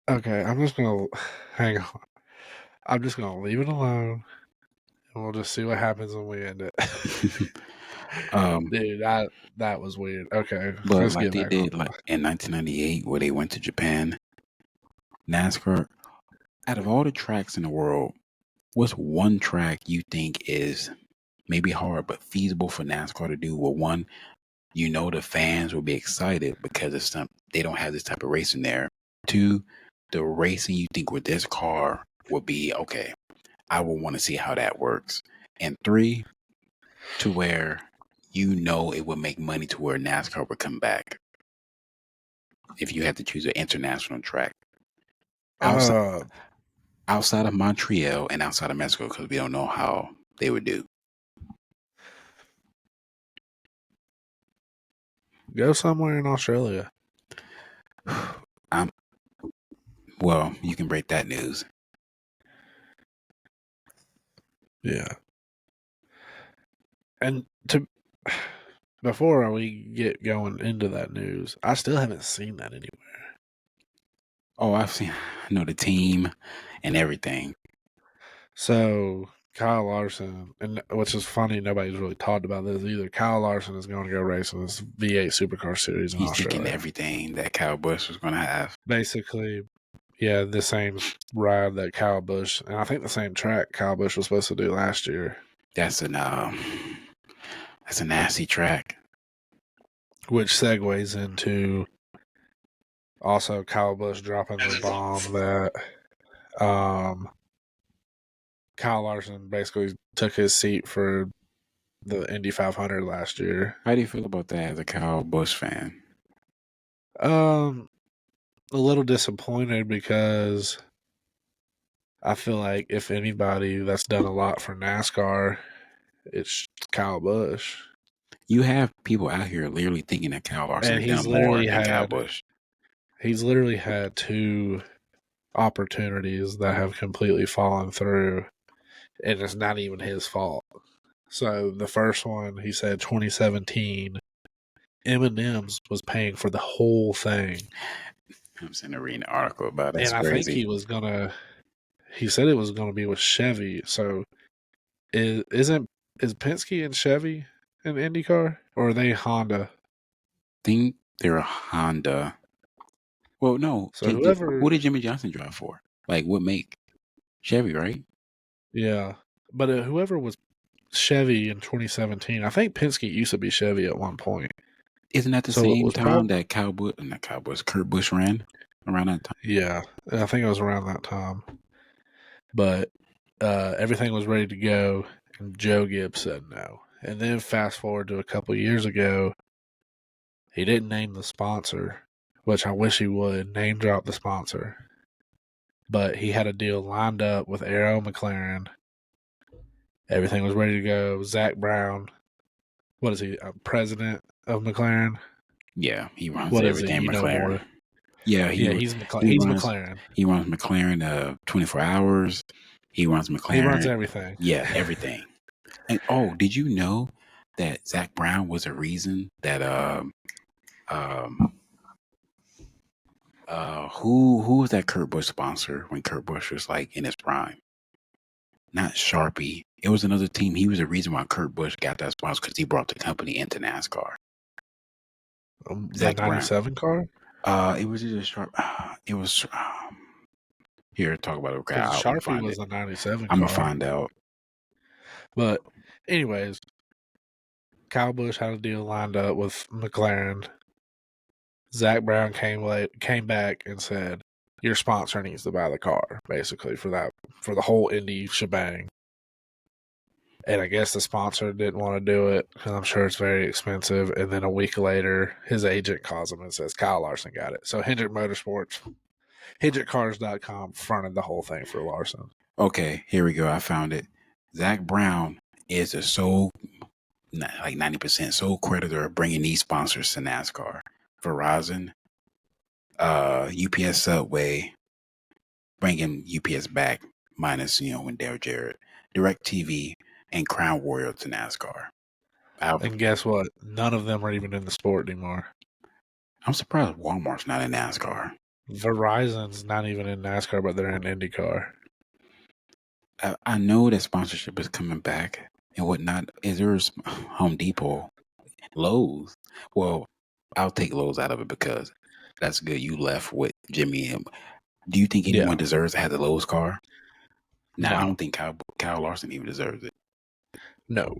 Okay, I'm just gonna hang on. I'm just gonna leave it alone, and we'll just see what happens when we end it. Dude, that was weird. Okay, but let's like get they back on. did like in 1998 where they went to Japan, NASCAR. Out of all the tracks in the world, what's one track you think is maybe hard but feasible for NASCAR to do? Well, one, you know the fans will be excited because it's they don't have this type of racing there. Two, the racing you think with this car would be okay. I will want to see how that works. And three, to where you know it would make money to where NASCAR would come back if you had to choose an international track outside of Montreal and outside of Mexico, because we don't know how they would do. Go somewhere in Australia. Well, you can break that news. Yeah. And before we get going into that news, I still haven't seen that anywhere. Oh, I know the team and everything. So Kyle Larson, and which is funny, nobody's really talked about this either. Kyle Larson is going to go race in this V8 Supercar Series in He's Australia. taking everything that Kyle Busch was going to have. Basically, yeah, the same ride that Kyle Busch, and I think the same track Kyle Busch was supposed to do last year. That's a nasty track. Which segues into also Kyle Busch dropping the bomb that Kyle Larson basically took his seat for the Indy 500 last year. How do you feel about that as a Kyle Busch fan? A little disappointed because I feel like if anybody that's done a lot for NASCAR, it's Kyle Busch. You have people out here literally thinking that Kyle Larson And has done more than Kyle Busch. He's literally had 2 opportunities that have completely fallen through, and it's not even his fault. So the first one, he said 2017, M&M's was paying for the whole thing. I'm sitting there reading an article about it. That's and I crazy. think he said it was gonna be with Chevy. So is Penske and Chevy in IndyCar, or are they Honda? I think they're a Honda. Well, no. So who did Jimmy Johnson drive for? Like, what make? Chevy, right? Yeah, but whoever was Chevy in 2017, I think Penske used to be Chevy at one point. Isn't that the same time that Kurt Busch ran around that time? Yeah, I think it was around that time. But everything was ready to go, and Joe Gibbs said no. And then fast forward to a couple years ago, he didn't name the sponsor, which I wish he would, name drop the sponsor. But he had a deal lined up with Arrow McLaren. Everything was ready to go. Zach Brown, what is he, president of McLaren? Yeah, he runs everything McLaren. Yeah, he's McLaren. He runs McLaren 24 hours. He runs McLaren. He runs everything. Yeah, everything. And did you know that Zach Brown was a reason that who was that Kurt Busch sponsor when Kurt Busch was like in his prime? Not Sharpie. It was another team. He was the reason why Kurt Busch got that sponsor because he brought the company into NASCAR. The Zach Brown. '97 car, It was either sharp. It was here. Talk about it. Okay, because I'm gonna Sharpie find was it. the '97 I'm gonna car. find out. But, anyways, Kyle Busch had a deal lined up with McLaren. Zach Brown came back and said, "Your sponsor needs to buy the car, basically for the whole Indy shebang." And I guess the sponsor didn't want to do it because I'm sure it's very expensive. And then a week later, his agent calls him and says, "Kyle Larson got it." So Hendrick Motorsports, HendrickCars.com fronted the whole thing for Larson. Okay, here we go. I found it. Zach Brown is the sole, like 90% sole creditor of bringing these sponsors to NASCAR. Verizon, UPS Subway, bringing UPS back, minus, when Dale Jarrett, DirecTV, and Crown Royal to NASCAR. And guess what? None of them are even in the sport anymore. I'm surprised Walmart's not in NASCAR. Verizon's not even in NASCAR, but they're in IndyCar. I know that sponsorship is coming back and whatnot. Is there Home Depot, Lowe's? Well, I'll take Lowe's out of it because that's good. You left with Jimmy. Do you think anyone deserves to have the Lowe's car? No, I don't think Kyle Larson even deserves it. No.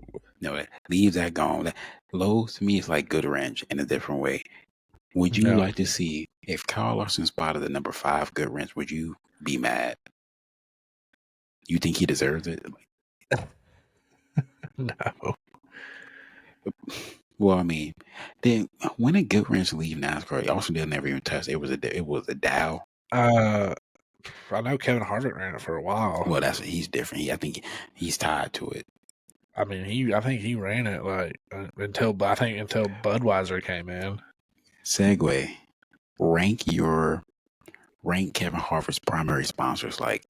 Leave that gone. Lowe's to me is like Good Ranch in a different way. Would you like to see if Kyle Larson spotted the number 5 Good Ranch? Would you be mad? You think he deserves it? No. Well, I mean, then when did Good Ranch leave NASCAR? Also, they'll never even touch. It was a Dow. I know Kevin Harvick ran it for a while. Well, he's different. I think he's tied to it. I mean, I think he ran it like until Budweiser came in. Segue. Rank Kevin Harvick's primary sponsors. Like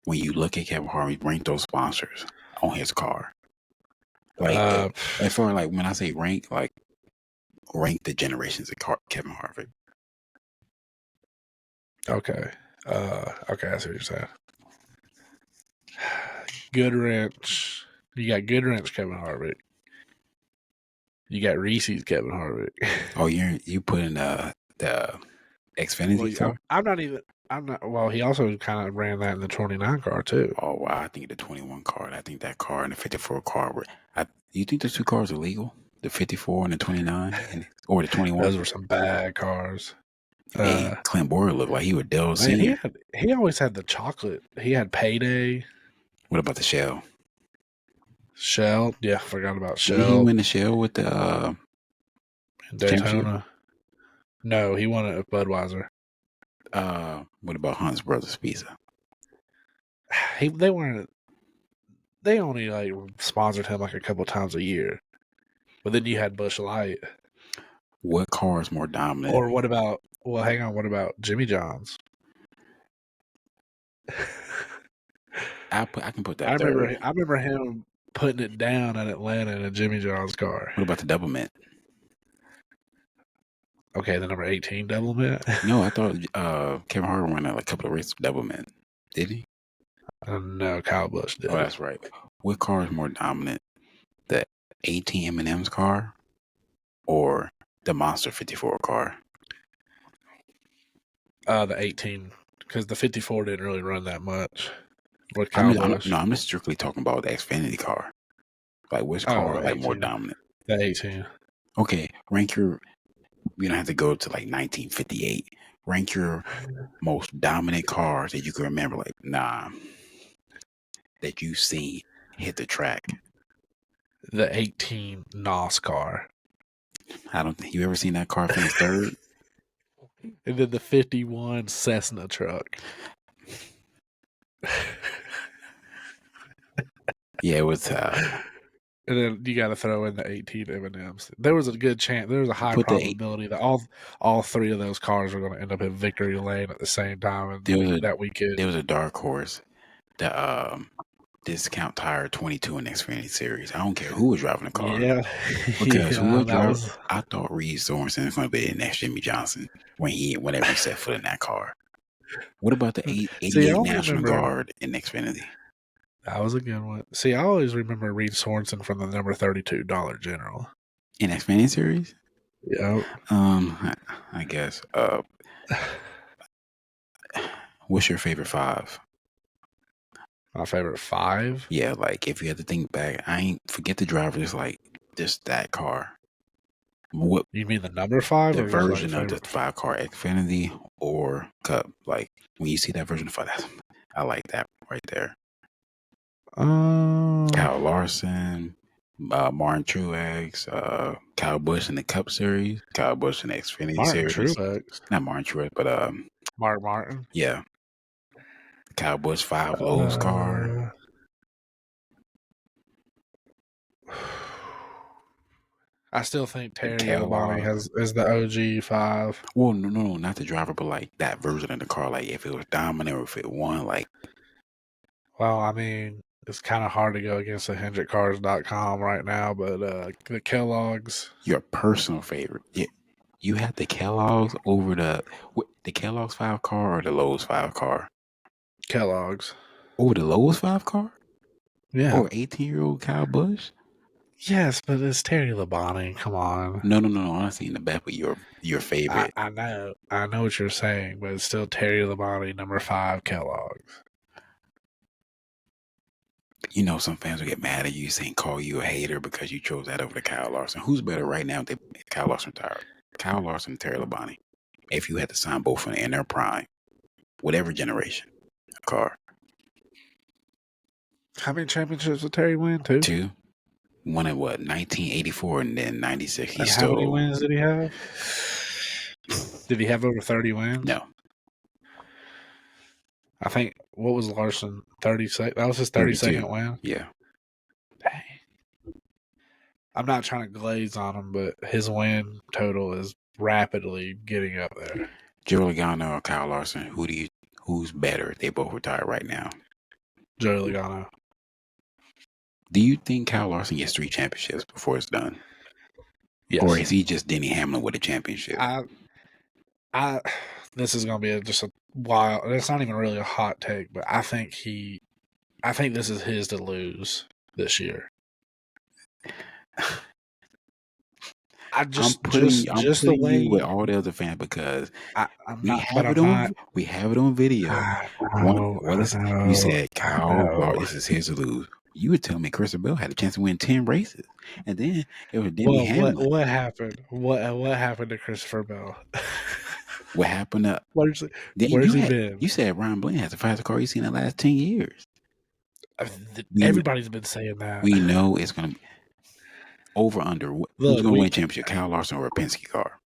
when you look at Kevin Harvick, rank those sponsors on his car. Like as far like when I say rank the generations of Kevin Harvick. Okay. Okay, I see what you're saying. Goodwrench. You got Goodwrench Kevin Harvick. You got Reese's Kevin Harvick. Oh, you put in the Xfinity car? I'm not. Well, he also kind of ran that in the 29 car too. Oh wow! I think the 21 car. I think that car and the 54 car were. You think those two cars are legal? The 54 and the 29, or the 21? Those were some bad cars. Hey, Clint Boyer looked like he was Dell Senior. He always had the chocolate. He had Payday. What about the Shell? Shell? Yeah, forgot about Shell. Did he win the Shell with the Daytona? No, he won it at Budweiser. What about Hunt's Brothers Pizza? They weren't. They only like sponsored him like a couple times a year. But then you had Busch Light. What car is more dominant? Or what about? Well, hang on. What about Jimmy John's? I can put that. I remember him putting it down at Atlanta in a Jimmy John's car. What about the Double Mint? Okay, the number 18 Double Mint. No, I thought Kevin Hart won a couple of races Double Mint. Did he? No, Kyle Busch did. Oh, that's right. What car is more dominant? The 18 M&M's car or the Monster 54 car? The 18, because the 54 didn't really run that much with Kyle Busch. I'm just strictly talking about the Xfinity car. Like which car is more dominant? The 18. Okay, rank your. You don't have to go to like 1958. Rank your most dominant cars that you can remember. Like that you've seen hit the track. The 18 NOS car. I don't think you ever seen that car finish third. And then the 51 Cessna truck. Yeah, it was. And then you got to throw in the 18 M&Ms. There was a good chance. There was a high probability that all three of those cars were going to end up in victory lane at the same time that weekend. There was a dark horse. The discount tire 22 in the Xfinity Series. I don't care who was driving the car. Yeah, because I thought Reed Sorensen was going to be the next Jimmy Johnson whenever he set foot in that car. What about the 88 National Guard in Xfinity? That was a good one. See, I always remember Reed Sorensen from the number 32 Dollar General. In Xfinity series? Yep. I guess. What's your favorite five? My favorite five? Yeah, like if you had to think back, I ain't forget the driver, just like just that car. What You mean the number five the or just like version of the favorite? 5 car, Xfinity or Cup? Like when you see that version of 5, I like that right there. Uh, Kyle Larson, Martin Truex, Kyle Busch in the Cup Series, Kyle Busch in the Xfinity Martin Series. Truex. Not Martin Truex, but Mark Martin. yeah, Kyle Busch 5 Lowe's car. Uh, I still think The Terry Labonte Kellogg. is the OG five. Well, no, not the driver, but like that version of the car. Like if it was dominant or if it won, like Well, I mean, it's kind of hard to go against the HendrickCars.com right now, but the Kellogg's. your personal favorite. Yeah, you had the Kellogg's over the Kellogg's 5 car or the Lowe's 5 car Kellogg's. over the Lowe's 5 car Yeah. or 18-year-old Kyle Busch. Yes, but it's Terry Labonte. Come on. No. Honestly, in the back, but your favorite. I know. I know what you're saying, but it's still Terry Labonte, number five, Kellogg's. You know, some fans will get mad at you saying call you a hater because you chose that over the Kyle Larson. Who's better right now if Kyle Larson retired? Kyle Larson, Terry Labonte. If you had to sign both in their prime, whatever generation car. How many championships did Terry win? Two. 2, one in what, 1984 and then 96. He And how many stole. wins did he have? Did he have over 30 wins? No, I think, what was Larson? 32? That was his 32. 32nd win? Yeah. Dang. I'm not trying to glaze on him, but his win total is rapidly getting up there. Joe Logano or Kyle Larson, who's better? They both retired right now. Joey Logano. Do you think Kyle Larson gets 3 championships before it's done? Yes. Or is he just Denny Hamlin with a championship? I this is gonna be just a wild. It's not even really a hot take, but I think this is his to lose this year. I'm putting the way you with all the other fans because I'm we not, have but it I'm on not. we have it on video. I know, You said I Kyle Larson, know. this is his to lose. You would tell me Christopher Bell had a chance to win 10 races, and then it was Denny Well, Hamlin. what happened? What happened to Christopher Bell? What happened to? Where's he been? You said Ryan Blaney has the fastest car he's seen in the last 10 years. Everybody's been saying that. We know it's going to be over under. Who's going to win a championship, Kyle Larson or a Penske car?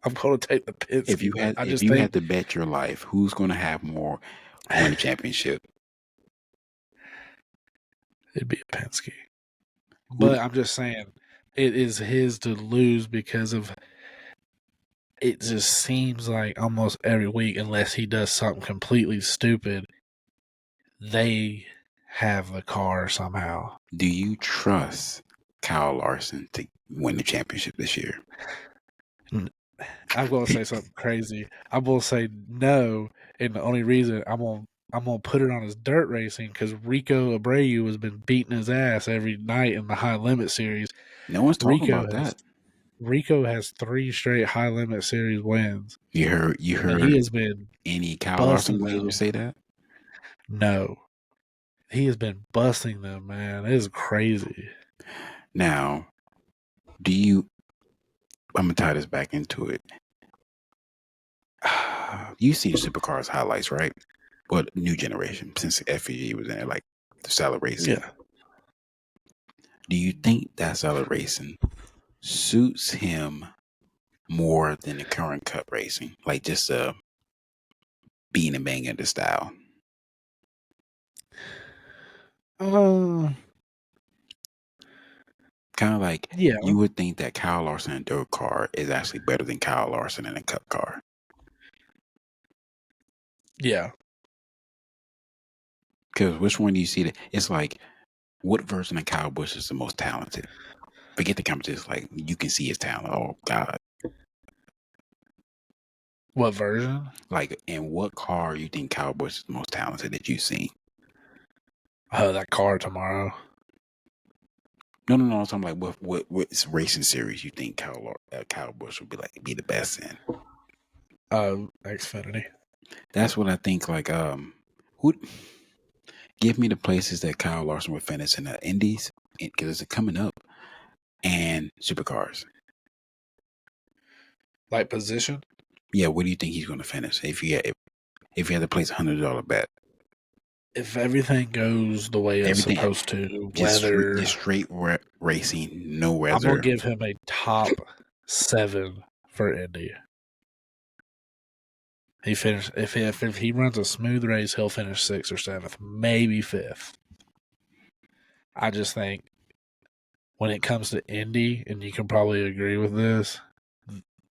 I'm going to take the Penske. If you had to bet your life, who's going to have more win a championship? It'd be a Penske. But I'm just saying, it is his to lose because of. It just seems like almost every week, unless he does something completely stupid, they have the car somehow. Do you trust Kyle Larson to win the championship this year? I'm going to say something crazy. I'm going to say no, and the only reason I'm going to put it on his dirt racing because Rico Abreu has been beating his ass every night in the high limit series. No one's talking about that. Rico has 3 straight high limit series wins. You heard he has been any Kyle Larson players say that? No. He has been busting them, man. It is crazy. Now, I'm going to tie this back into it. You've seen Supercars highlights, right? But new generation, since FEG was in it, like the salad racing. Yeah. Do you think that salad racing suits him more than the current cup racing? Like just being and banging the style? Kind of like, yeah. You would think that Kyle Larson in a dirt car is actually better than Kyle Larson in a cup car. Yeah. Because which one do you see that? It's like, what version of Kyle Busch is the most talented? Forget the competition. It's like, you can see his talent. Oh, God. What version? Like, in what car you think Kyle Busch is the most talented that you've seen? Oh, that car tomorrow. No, no, no. I'm talking like what racing series you think Kyle Busch would be the best in? Xfinity. That's what I think. Like, who give me the places that Kyle Larson would finish in the Indies because it's coming up and supercars. Like position? Yeah, where do you think he's going to finish if you had to place $100 bet? If everything goes the way it's Everything supposed to, just weather, straight racing, no I'm gonna weather. give him a top 7 for Indy. He finished if he runs a smooth race, he'll finish 6th or 7th, maybe 5th. I just think when it comes to Indy, and you can probably agree with this,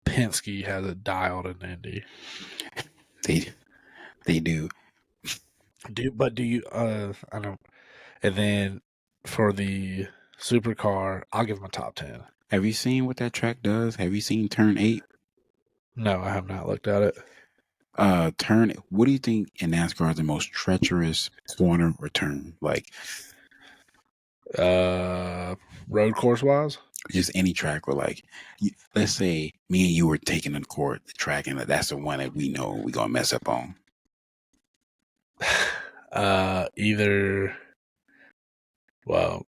Penske has it dialed in Indy. They do. Do you? I don't. And then for the supercar, I'll give him a top 10. Have you seen what that track does? Have you seen Turn 8? No, I have not looked at it. What do you think in NASCAR is the most treacherous corner or turn? Like Road course wise, just any track where like, let's say me and you were taking the track and that's the one that we know we gonna mess up on. either well,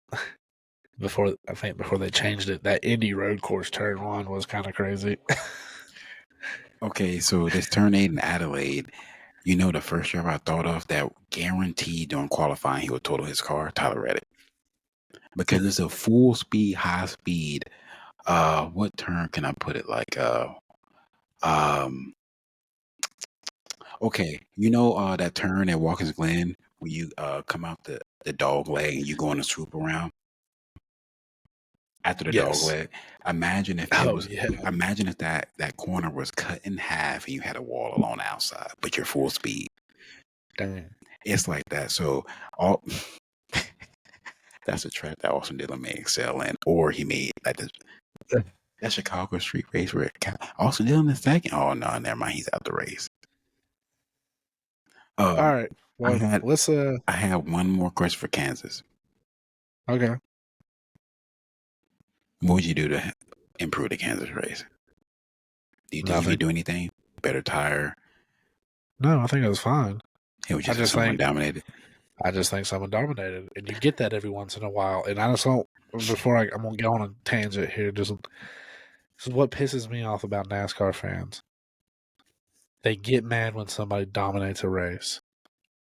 before they changed it, that Indy road course turn 1 was kind of crazy. Okay, so this Turn 8 in Adelaide, the first driver I thought of that guaranteed during qualifying he would total his car, Tyler Reddick. Because it's a full speed, high speed. What turn can I put it like? Um, okay, that turn at Watkins Glen where you come out the dog leg and you go on a swoop around after the dog Yes. leg. Imagine if it Oh was. yeah. Imagine if that corner was cut in half and you had a wall along the outside, but you're full speed. Dang. It's like that. So all that's a track that Austin Dillon may excel in, or he made like that Chicago street race where Austin Dillon is second. Oh no, never mind. He's out the race. All Um, right. I Well, had let's I have one more question for Kansas. okay. What would you do to improve the Kansas race? Do you think you could Nothing. do anything? Better tire? No, I think it was fine. It was I just just someone think dominated. someone dominated, and you get that every once in a while. And I just don't. Before I'm gonna go on a tangent here. Just this is what pisses me off about NASCAR fans. They get mad when somebody dominates a race.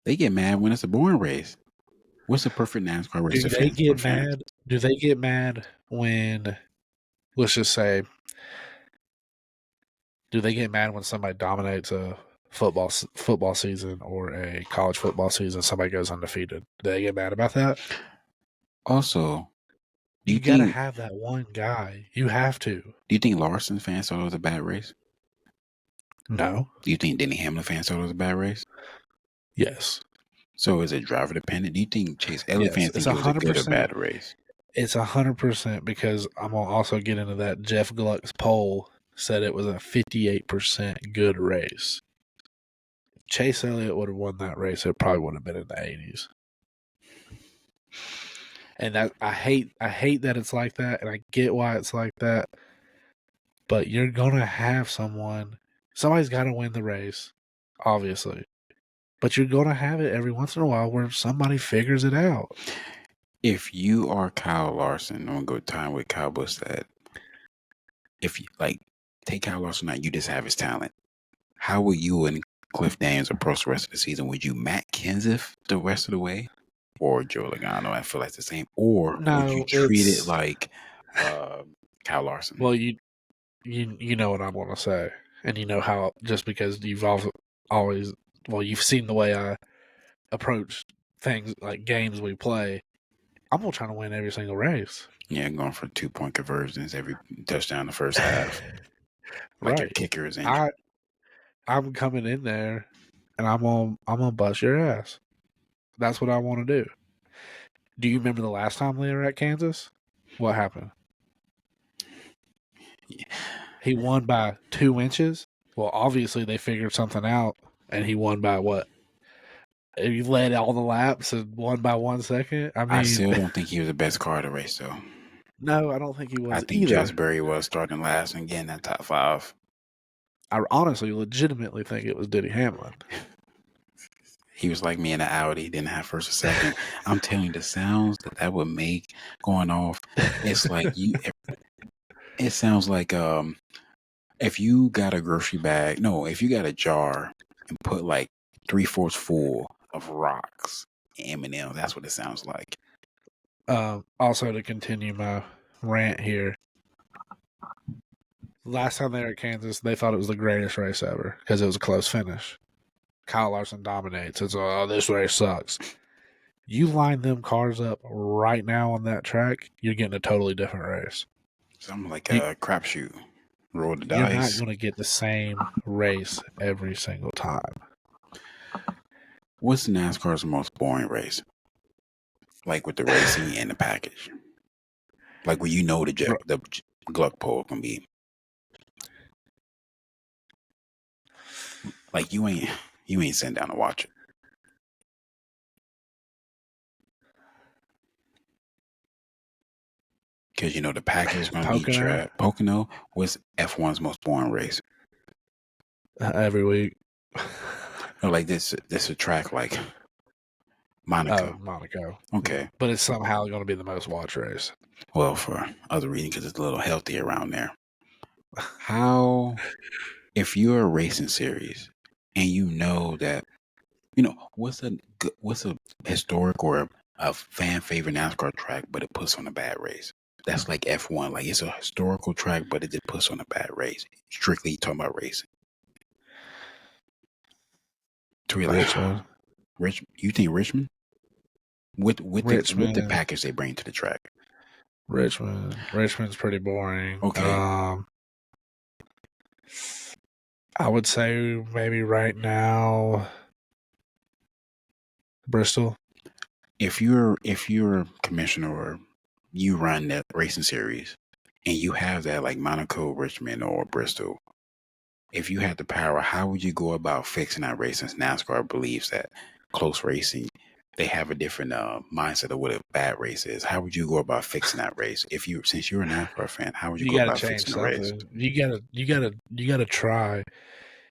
They get mad when it's a boring race. What's the perfect NASCAR race Do to they fans for get fans? mad? Do they get mad when, let's just say, do they get mad when somebody dominates a football season or a college football season? Somebody goes undefeated. Do they get mad about that? Also, do you You got to think have that one guy. You have to. do you think Larson fans thought it was a bad race? No. Do you think Denny Hamlin fans thought it was a bad race? Yes. So is it driver dependent? Do you think Chase Elliott Yes. fans It's think it was a good or 100%. bad race? It's 100% because I'm gonna also get into that. Jeff Gluck's poll said it was a 58% good race. If Chase Elliott would have won that race, it probably would have been in the 80s. And that I hate that it's like that, and I get why it's like that. But you're gonna have somebody's got to win the race, obviously. But you're gonna have it every once in a while where somebody figures it out. If you are Kyle Larson, I'm gonna go time with Kyle Busch said. If you take Kyle Larson out, you just have his talent. How will you and Cliff Daniels approach the rest of the season? Would you Matt Kenseth the rest of the way? Or Joe Logano? I feel like the same. Or would you No, treat it it's like Kyle Larson? well, you know what I'm gonna say, and you know how just because you've always you've seen the way I approach things like games we play. I'm gonna try to win every single race. Yeah, going for 2-point conversions every touchdown in the first half, like your Right. kicker is injured. I I'm coming in there, and I'm gonna bust your ass. That's what I want to do. Do you remember the last time we were at Kansas? What happened? Yeah. He won by 2 inches. Well, obviously they figured something out, and he won by what? He led all the laps and won by 1 second. I I mean, still don't think he was the best car to race, though. no, I don't think he I was think either. Jazberry was starting last and getting that top 5. I honestly, legitimately think it was Denny Hamlin. He was like me in the Audi, didn't have first or second. I'm telling you, the sounds that would make going off, it's like you. It sounds like if you got a grocery bag, no, if you got a jar and put like 3/4 full of rocks, M&M, that's what it sounds like. Also, to continue my rant here, last time they were at Kansas, they thought it was the greatest race ever because it was a close finish. Kyle Larson dominates. It's this race sucks. You line them cars up right now on that track, you're getting a totally different race. Something like You, a crapshoot. Roll the you're not dice. going to get the same race every single time. What's NASCAR's most boring race? Like with the racing and the package. Like where you know the glug pole can be. Like you ain't sitting down to watch it. Because you know the package is going to be Pocono trapped. Pocono was F1's most boring race. every week. No, like this a track like Monaco. Oh, Monaco. Okay. But it's somehow going to be the most watched race. Well, for other reasons, because it's a little healthy around there. How, if you're a racing series and you know that, what's a historic or a fan favorite NASCAR track, but it puts on a bad race? That's like F1. Like it's a historical track, but it just puts on a bad race. Strictly talking about racing. To be like, Richmond. You think Richmond? With the Richmond. package they bring to the track. Richmond's pretty boring. Okay. I would say maybe right now Bristol. If you're commissioner or you run that racing series and you have that like Monaco, Richmond, or Bristol, if you had the power, how would you go about fixing that race? Since NASCAR believes that close racing, they have a different mindset of what a bad race is. How would you go about fixing that race? Since you're a NASCAR fan, how would you go You got to about change fixing the race? something. You got to try.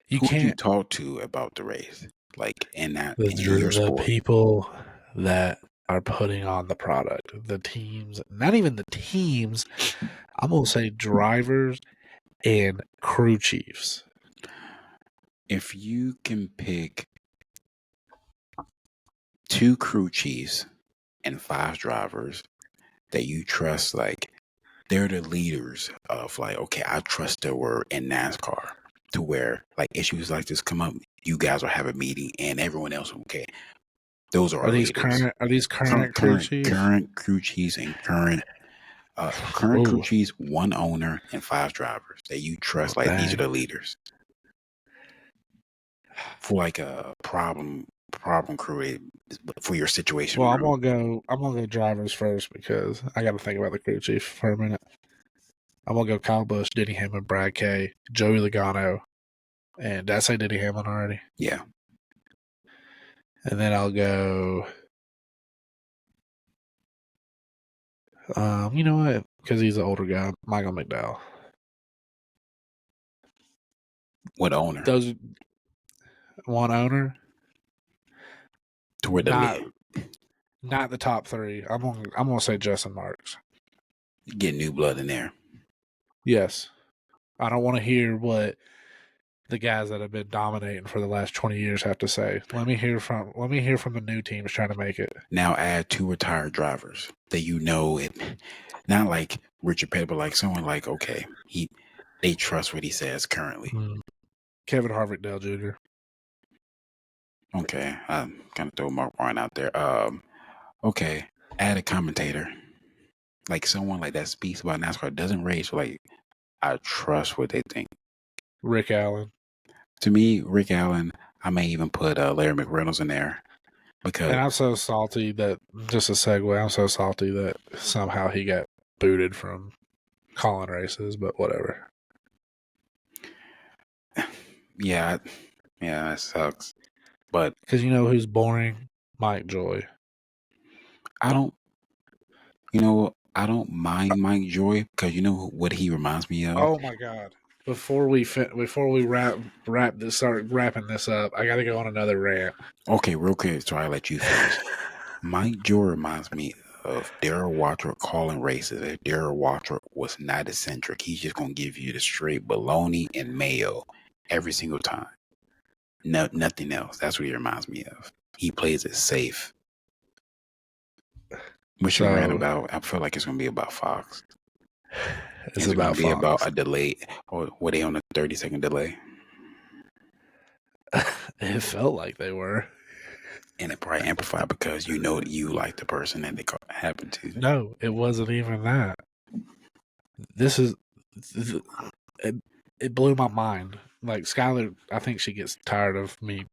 You Who would you can't. talk to about the race? Like in your The sport? people that are putting on the product, the teams, not even the teams. I'm gonna say drivers and crew chiefs. If you can pick 2 crew chiefs and 5 drivers that you trust, like they're the leaders of like, okay, I trust their word in NASCAR, to where like issues like this come up, you guys will have a meeting and everyone else, okay, those are our leaders. Are these current crew chiefs? Current crew chiefs and current crew Ooh, chiefs, 1 owner and 5 drivers that you trust, like these are dang. the leaders for like a problem crew for your situation Well, room. I'm gonna go drivers first because I got to think about the crew chief for a minute. I'm gonna go Kyle Busch, Denny Hamlin, Brad Kay, Joey Logano, and did I say Denny Hamlin already? Yeah. And then I'll go. You know what? Because he's an older guy, Michael McDowell. What owner? Those one owner, Toward the not lead. not the top 3. I'm gonna say Justin Marks. Get new blood in there. Yes, I don't want to hear what the guys that have been dominating for the last 20 years have to say. Let me hear from the new teams trying to make it. Now add 2 retired drivers that it, not like Richard Petty, but like someone like, okay, they trust what he says currently. Kevin Harvick-Dale Jr. Okay, I'm kind of throw Mark Warren out there. Okay, add a commentator, like someone like that speaks about NASCAR, doesn't race, but like I trust what they think. Rick Allen. To me, Rick Allen, I may even put Larry McReynolds in there because. And I'm so salty that, just a segue, I'm so salty that somehow he got booted from calling races, but whatever. Yeah, that sucks. But Because you know who's boring? Mike Joy. I don't, I don't mind Mike Joy because you know what he reminds me of? Oh my god! Before we wrap this, start wrapping this up, I got to go on another rant. Okay, real quick, so I let you finish. Mike Joy reminds me of Daryl Waltrip calling races. If Daryl Waltrip was not eccentric, he's just gonna give you the straight bologna and mayo every single time. No, nothing else. That's what he reminds me of. He plays it safe. What you ran So about? I feel like it's gonna be about Fox. it's Is it gonna about be about Fox. a delay, or were they on a 30-second delay? It felt like they were. And it probably amplified because you know that you like the person that they happened to. No, it wasn't even that. This is it, it blew my mind. Like Skylar, I think she gets tired of me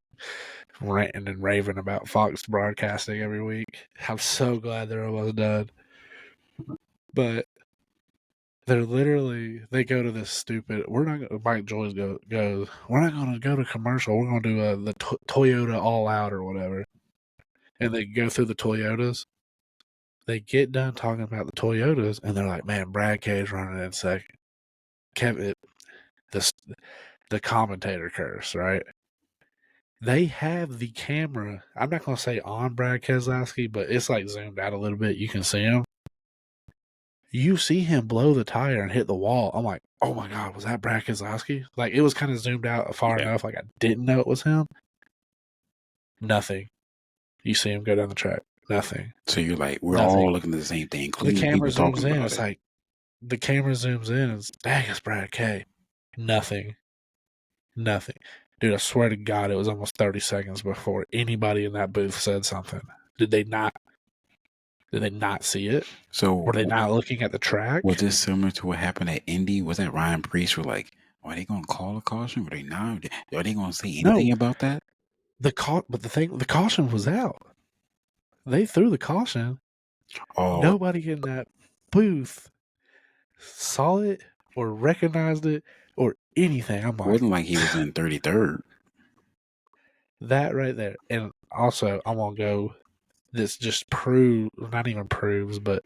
ranting and raving about Fox broadcasting every week. I'm so glad they're almost done. But they go to this stupid. We're not gonna. Mike Joyce goes. We're not going to go to commercial. We're going to do the Toyota All Out or whatever. And they go through the Toyotas. They get done talking about the Toyotas, and they're like, "Man, Brad K's running in second. Kevin, the commentator curse, right? They have the camera. I'm not going to say on Brad Keselowski, but it's like zoomed out a little bit. You can see him. You see him blow the tire and hit the wall. I'm like, oh my God, was that Brad Keselowski? Like, it was kind of zoomed out far Yeah. enough. Like, I didn't know it was him. Nothing. You see him go down the track. Nothing. So you're like, we're Nothing. all looking at the same thing, The including the camera people talking zooms in. about It's it. like, the camera zooms in. And it's, dang, it's Brad K. Nothing. Nothing. Dude, I swear to God, it was almost 30 seconds before anybody in that booth said something. Did they not see it? So Were they not looking at the track? was this similar to what happened at Indy? Was that Ryan Priest were like, are they going to call a caution? Were they not? Are they going to say anything No. about that? But the caution was out. They threw the caution. Oh, Nobody in that booth saw it or recognized it or anything. I'm it like, wasn't like he was in 33rd. that right there. And also, I want to go. This just not even proves, but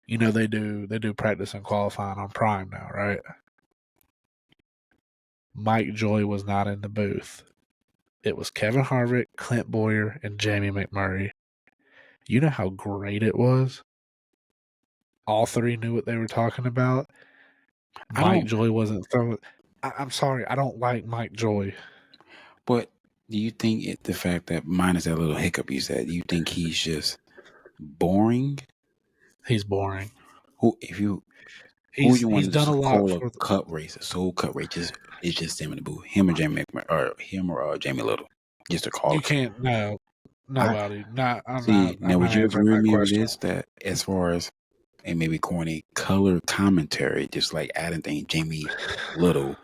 you know they do practice and qualifying on Prime now, right? Mike Joy was not in the booth. It was Kevin Harvick, Clint Boyer, and Jamie McMurray. You know how great it was? All three knew what they were talking about. Mike Joy wasn't throwing. I'm sorry, I don't like Mike Joy. But do you think the fact that minus that little hiccup you said, do you think he's just boring? He's boring. Who if you who He's you want to done just a lot call a for. cup race, a soul cup race? It's just him in the booth, him or Jamie or him or Jamie Little, just to call You a cup. can't. No, I nobody. Not. I'm see. not. Now, I'm would not you answering agree with that me with question. this? That as far as and maybe corny color commentary, just like adding things, Jamie Little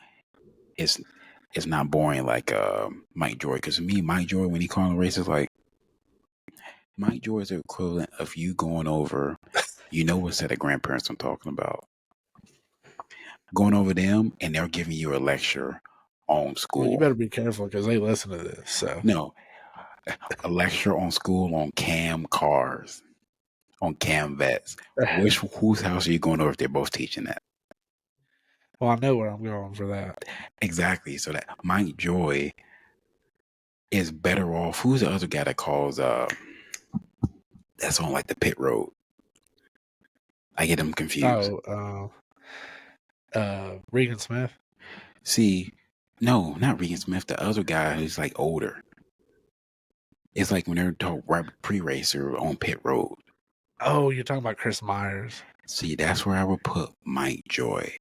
is not boring like Mike Joy. Because to me, Mike Joy when he calling races, like Mike Joy is the equivalent of you going over. You know what set of grandparents I'm talking about? Going over them and they're giving you a lecture on Well, you school. better be careful because they listen to this. So. No, a lecture on school on cam cars, on cam vets. Whose house are you going over if they're both teaching that? Well, I know where I'm going for that. Exactly. So that Mike Joy is better off. Who's the other guy that calls that's on like the pit road? I get them confused. Oh, Regan Smith. See, no, not Regan Smith, the other guy who's like older. It's like when they're talking right pre-racer on pit road. Oh, you're talking about Chris Myers. See, that's where I would put Mike Joy.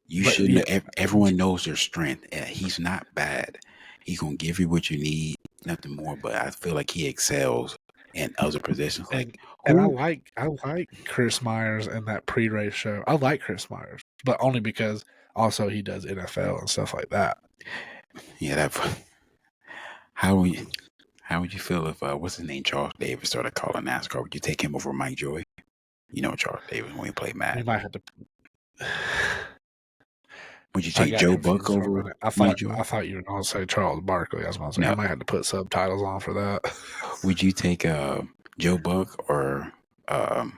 You But should know. yeah, Everyone knows their strength. He's not bad. He's gonna give you what you need, nothing more. But I feel like he excels in other positions. Like and who? I like Chris Myers in that pre-race show. I like Chris Myers, but only because also he does NFL and stuff like that. Yeah, that. How would you feel if what's his name, Charles Davis, started calling NASCAR? Would you take him over Mike Joy? You know Charles Davis when he played We Madden. might have to. Would you I take got Joe Buck confused for a over minute. Mike I Joy? thought you were going to say Charles Barkley. I was going to say I No. might have to put subtitles on for that. Would you take Joe Buck or um,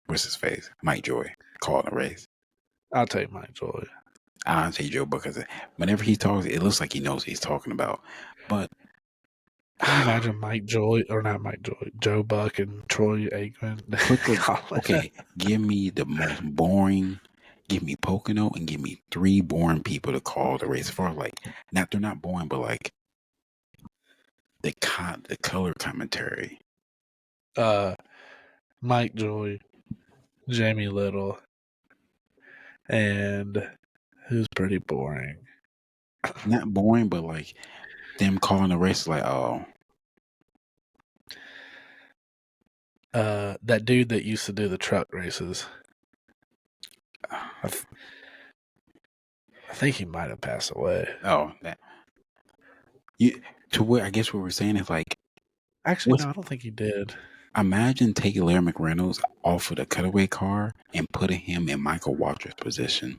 what's his face? Mike Joy calling a race? I'll take Mike Joy. I'll take Joe Buck because whenever he talks, it looks like he knows what he's talking about. But Can you imagine Mike Joy or not Mike Joy, Joe Buck and Troy Aikman? okay, give me the most boring. Give me Pocono and give me 3 boring people to call the race. As far as like, not they're not boring, but like the color commentary. Mike Joy, Jamie Little, and who's pretty boring. Not boring, but like them calling the race like, oh, That dude that used to do the truck races. I think he might have passed away. oh, that. You to what I guess what we're saying is like, Actually, no, I don't think he did. imagine taking Larry McReynolds off of the cutaway car and putting him in Michael Waltrip's position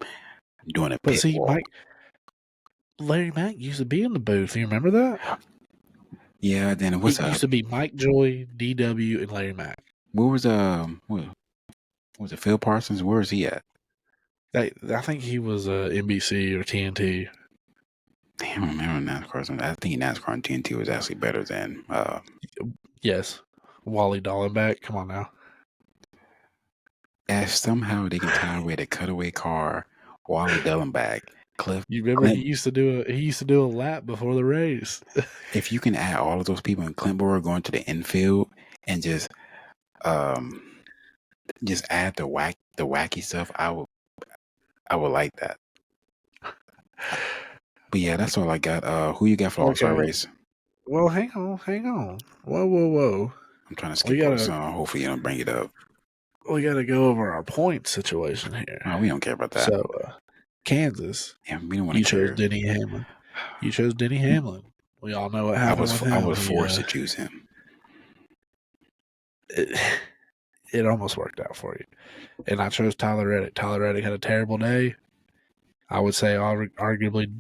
doing a But pit see, wall. Larry Mack used to be in the booth. You remember that? Yeah, then what's It used to be Mike Joy, DW, and Larry Mack. Where what was it? Phil Parsons? Where is he at? I think he was NBC or TNT. Damn, I remember NASCAR. I think NASCAR and TNT was actually better than. Yes, Wally Dallenbach. Come on now. If somehow they can tie away the cutaway car, Wally Dallenbach, Cliff. You remember he used to do a lap before the race. If you can add all of those people in Clint Boyer going to the infield and just add the wacky stuff, I would like that. But yeah, that's all I got. Who you got for All-Star race? Well, hang on. Whoa. I'm trying to skip over some. Hopefully you don't bring it up. We got to go over our point situation here. Oh, we don't care about that. So, Kansas. Yeah, we don't want to. You chose Denny Hamlin. We all know what happened with him. I was forced to choose him. It almost worked out for you. And I chose Tyler Reddick. Tyler Reddick had a terrible day. I would say arguably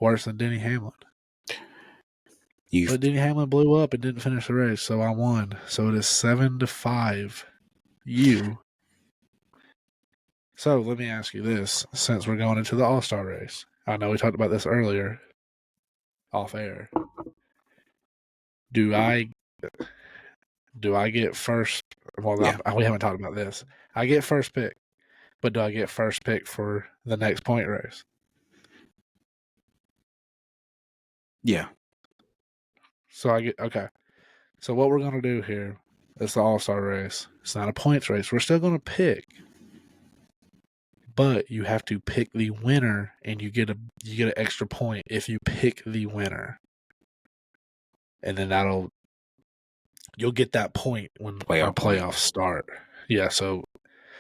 worse than Denny Hamlin. But Denny Hamlin blew up and didn't finish the race, so I won. So it is 7-5. You. So let me ask you this, since we're going into the All-Star race. I know we talked about this earlier, off air. Do I get first? Well, yeah. We haven't talked about this. I get first pick, but do I get first pick for the next point race? Yeah. So okay. So what we're going to do here is the All-Star race. It's not a points race. We're still going to pick, but you have to pick the winner, and you get an extra point if you pick the winner, and then you'll get that point when our playoffs start. Yeah. So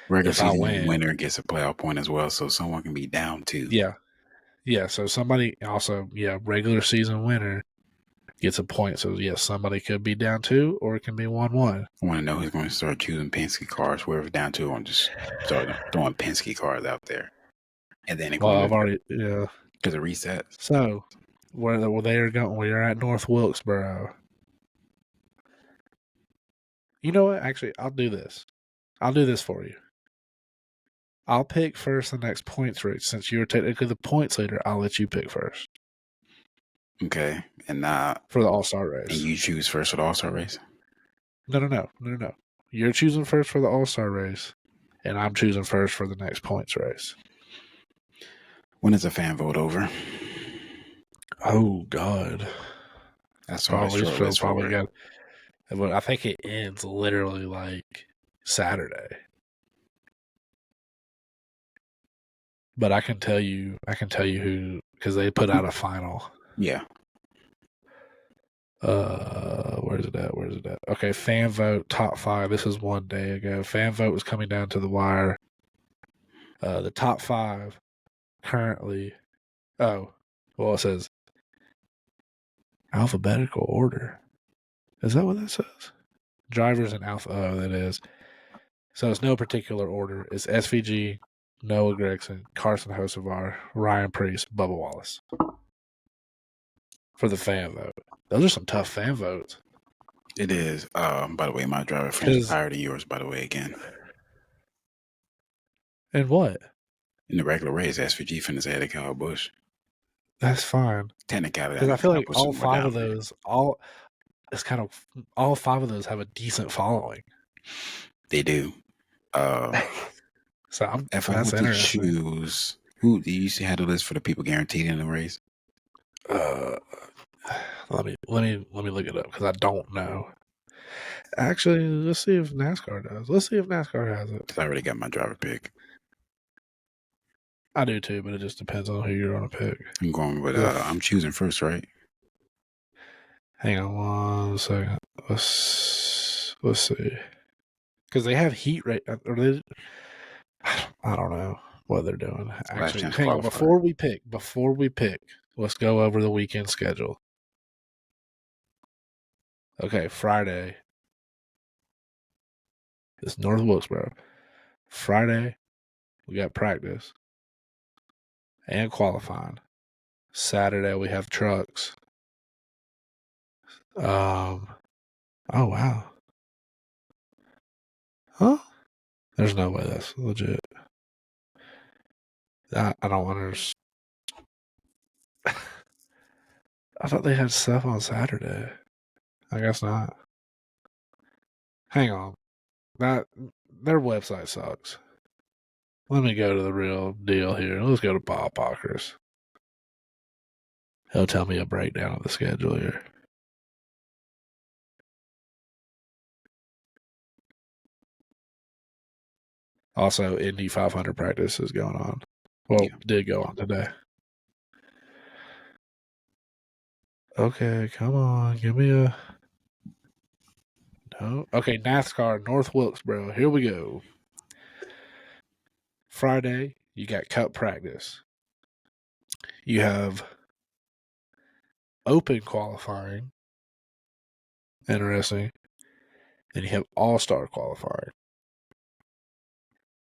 regular season winner gets a playoff point as well, so someone can be down too. Yeah. So somebody also, regular season winner gets a point. So yes, somebody could be down 2, or it can be 1-1. I want to know who's going to start choosing Penske cars. Whoever's down 2, I'm just start throwing Penske cars out there, and then I've already because it resets. So where they are going, we are at North Wilkesboro. You know what? Actually, I'll do this. I'll do this for you. I'll pick first the next points race. Since you're technically the points leader, I'll let you pick first. Okay, and for the All-Star race. And you choose first for the All-Star race? No. You're choosing first for the All-Star race, and I'm choosing first for the next points race. When is the fan vote over? Oh God, that's probably got. I think it ends literally like Saturday. But I can tell you who, because they put out a final. Yeah. Where's it at? Okay, fan vote top 5. This is one day ago. Fan vote was coming down to the wire. The top 5 currently. It says alphabetical order. Is that what that says? Drivers in alpha. Oh, that is. So it's no particular order. It's SVG, Noah Gregson, Carson Hocevar, Ryan Priest, Bubba Wallace. For the fan vote. Those are some tough fan votes. It is. By the way, my driver finished higher than yours, by the way, again. And what? In the regular race, SVG finished ahead of Kyle Busch. That's fine. Technically, Because I feel like all more five of down there. those, all five of those have a decent following. They do. So if I want to choose, who do you see how to list for the people guaranteed in the race? Let me look it up because I don't know. Actually, let's see if NASCAR does. Let's see if NASCAR has it. I already got my driver pick. I do too, but it just depends on who you're going to pick. I'm going with. I'm choosing first, right? Hang on 1 second. Let's see. Because they have heat rate. I don't know what they're doing. Actually, hang on. Before we pick, let's go over the weekend schedule. Okay, Friday is North Wilkesboro. Friday, we got practice and qualifying. Saturday, we have trucks. Oh, wow. Huh? There's no way that's legit. I don't understand. I thought they had stuff on Saturday. I guess not. Hang on. Their website sucks. Let me go to the real deal here. Let's go to Bob Pockers. He'll tell me a breakdown of the schedule here. Also, Indy 500 practice is going on. Well, did go on today. Okay, come on. Give me a... No. Okay, NASCAR, North Wilkesboro. Here we go. Friday, you got Cup practice. You have Open qualifying. Interesting. Then you have All-Star qualifying.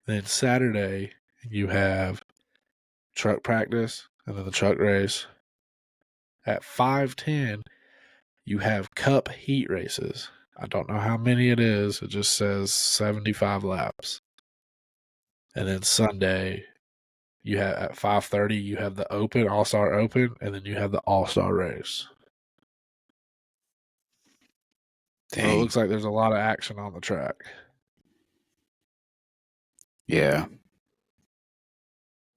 Then Saturday, you have truck practice and then the truck race. At 5:10, you have Cup heat races. I don't know how many it is. It just says 75 laps. And then Sunday, you have at 5:30, you have the Open, All-Star Open, and then you have the All-Star race. Dang. So it looks like there's a lot of action on the track. Yeah.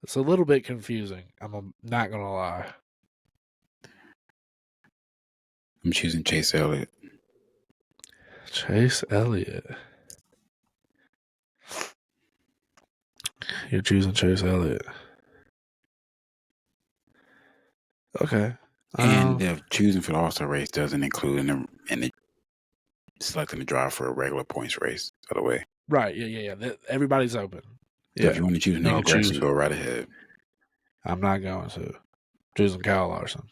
It's a little bit confusing. I'm not going to lie. I'm choosing Chase Elliott. Chase Elliott. You're choosing Chase Elliott. Okay. And the choosing for the All-Star race doesn't include in the selecting the driver for a regular points race, by the way. Right. Yeah. Everybody's open. So if you want to choose Noah Gregson, go right ahead. I'm not going to. Choosing Kyle Larson.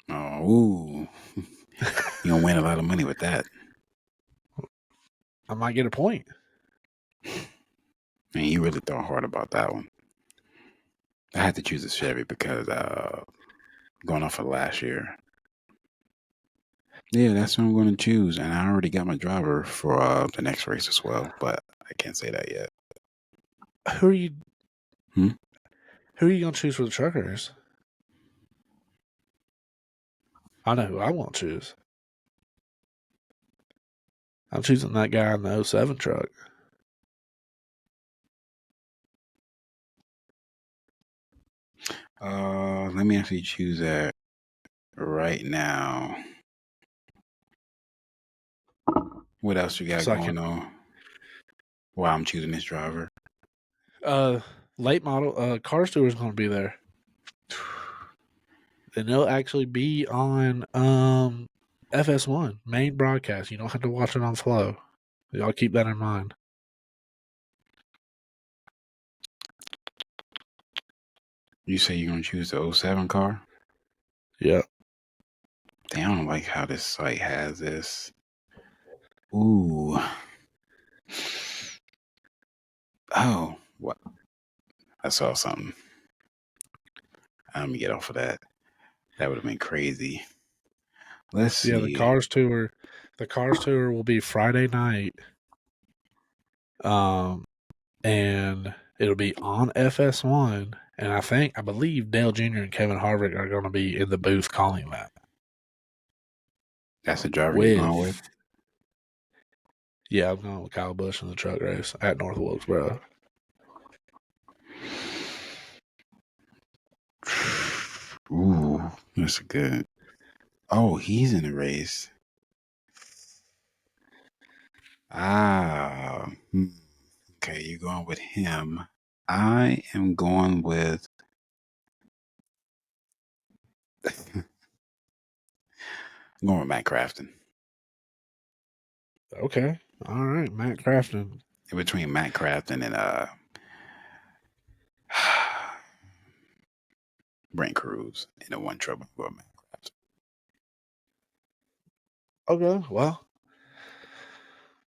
Oh, ooh. You're going to win a lot of money with that. I might get a point. Man, you really thought hard about that one. I had to choose a Chevy because going off of last year. Yeah, that's what I'm going to choose. And I already got my driver for the next race as well, but I can't say that yet. Who are you going to choose for the truckers? I know who I want to choose. I'm choosing that guy in the 07 truck. Let me actually choose that right now. What else you got going on? While I'm choosing this driver. Late model. Car Steward's going to be there. And they'll actually be on FS1 main broadcast. You don't have to watch it on Flow. Y'all keep that in mind. You say you're gonna choose the 07 car? Yep. Damn, I don't like how this site has this. Ooh. Oh, what? I saw something. Let me get off of that. That would have been crazy. Let's Yeah, see. the Cars tour will be Friday night. And it'll be on FS1. And I believe Dale Jr. and Kevin Harvick are going to be in the booth calling that. That's the driver you're going with? With, yeah, I'm going with Kyle Busch in the truck race at North Wilkesboro. Ooh, that's good. Oh, he's in the race. Ah, okay, you're going with him. I am going with. I'm going with Matt Crafton. Okay. All right. Matt Crafton. In between Matt Crafton and Brent Cruz in a one trouble. Well, Matt Crafton. Okay. Well,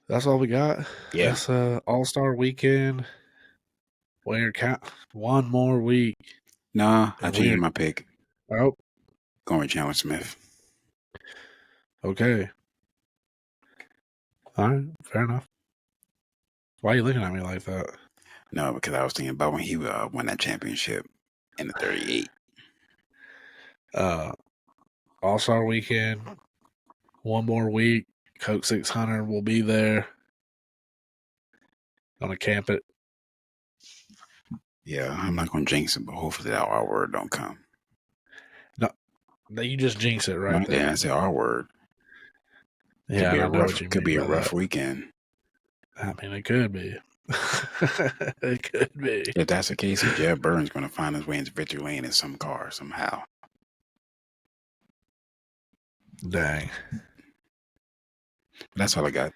that's all we got. Yeah. That's All-Star weekend. We're one more week. Nah, I And changed we're, my pick. oh, Going with Chandler Smith. okay. All right. Fair enough. Why are you looking at me like that? No, because I was thinking about when he won that championship in the 38. All-Star weekend. One more week. Coke 600 will be there. Gonna camp it. Yeah, I'm not going to jinx it, but hopefully that R word don't come. No, you just jinx it right No, there. I said R word. Yeah, I know what you Could mean be a by rough that. weekend. I mean, it could be. It could be. If that's the case, Jeff Burns going to find his way into victory lane in some car somehow. Dang. That's all I got.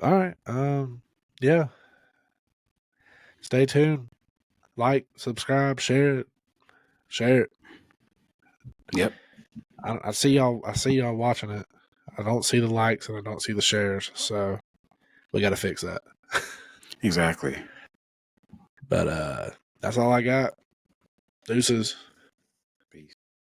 All right. Yeah. Stay tuned. Like, subscribe, share it. Share it. Yep. I see y'all. I see y'all watching it. I don't see the likes and I don't see the shares. So we got to fix that. Exactly. But that's all I got. Deuces.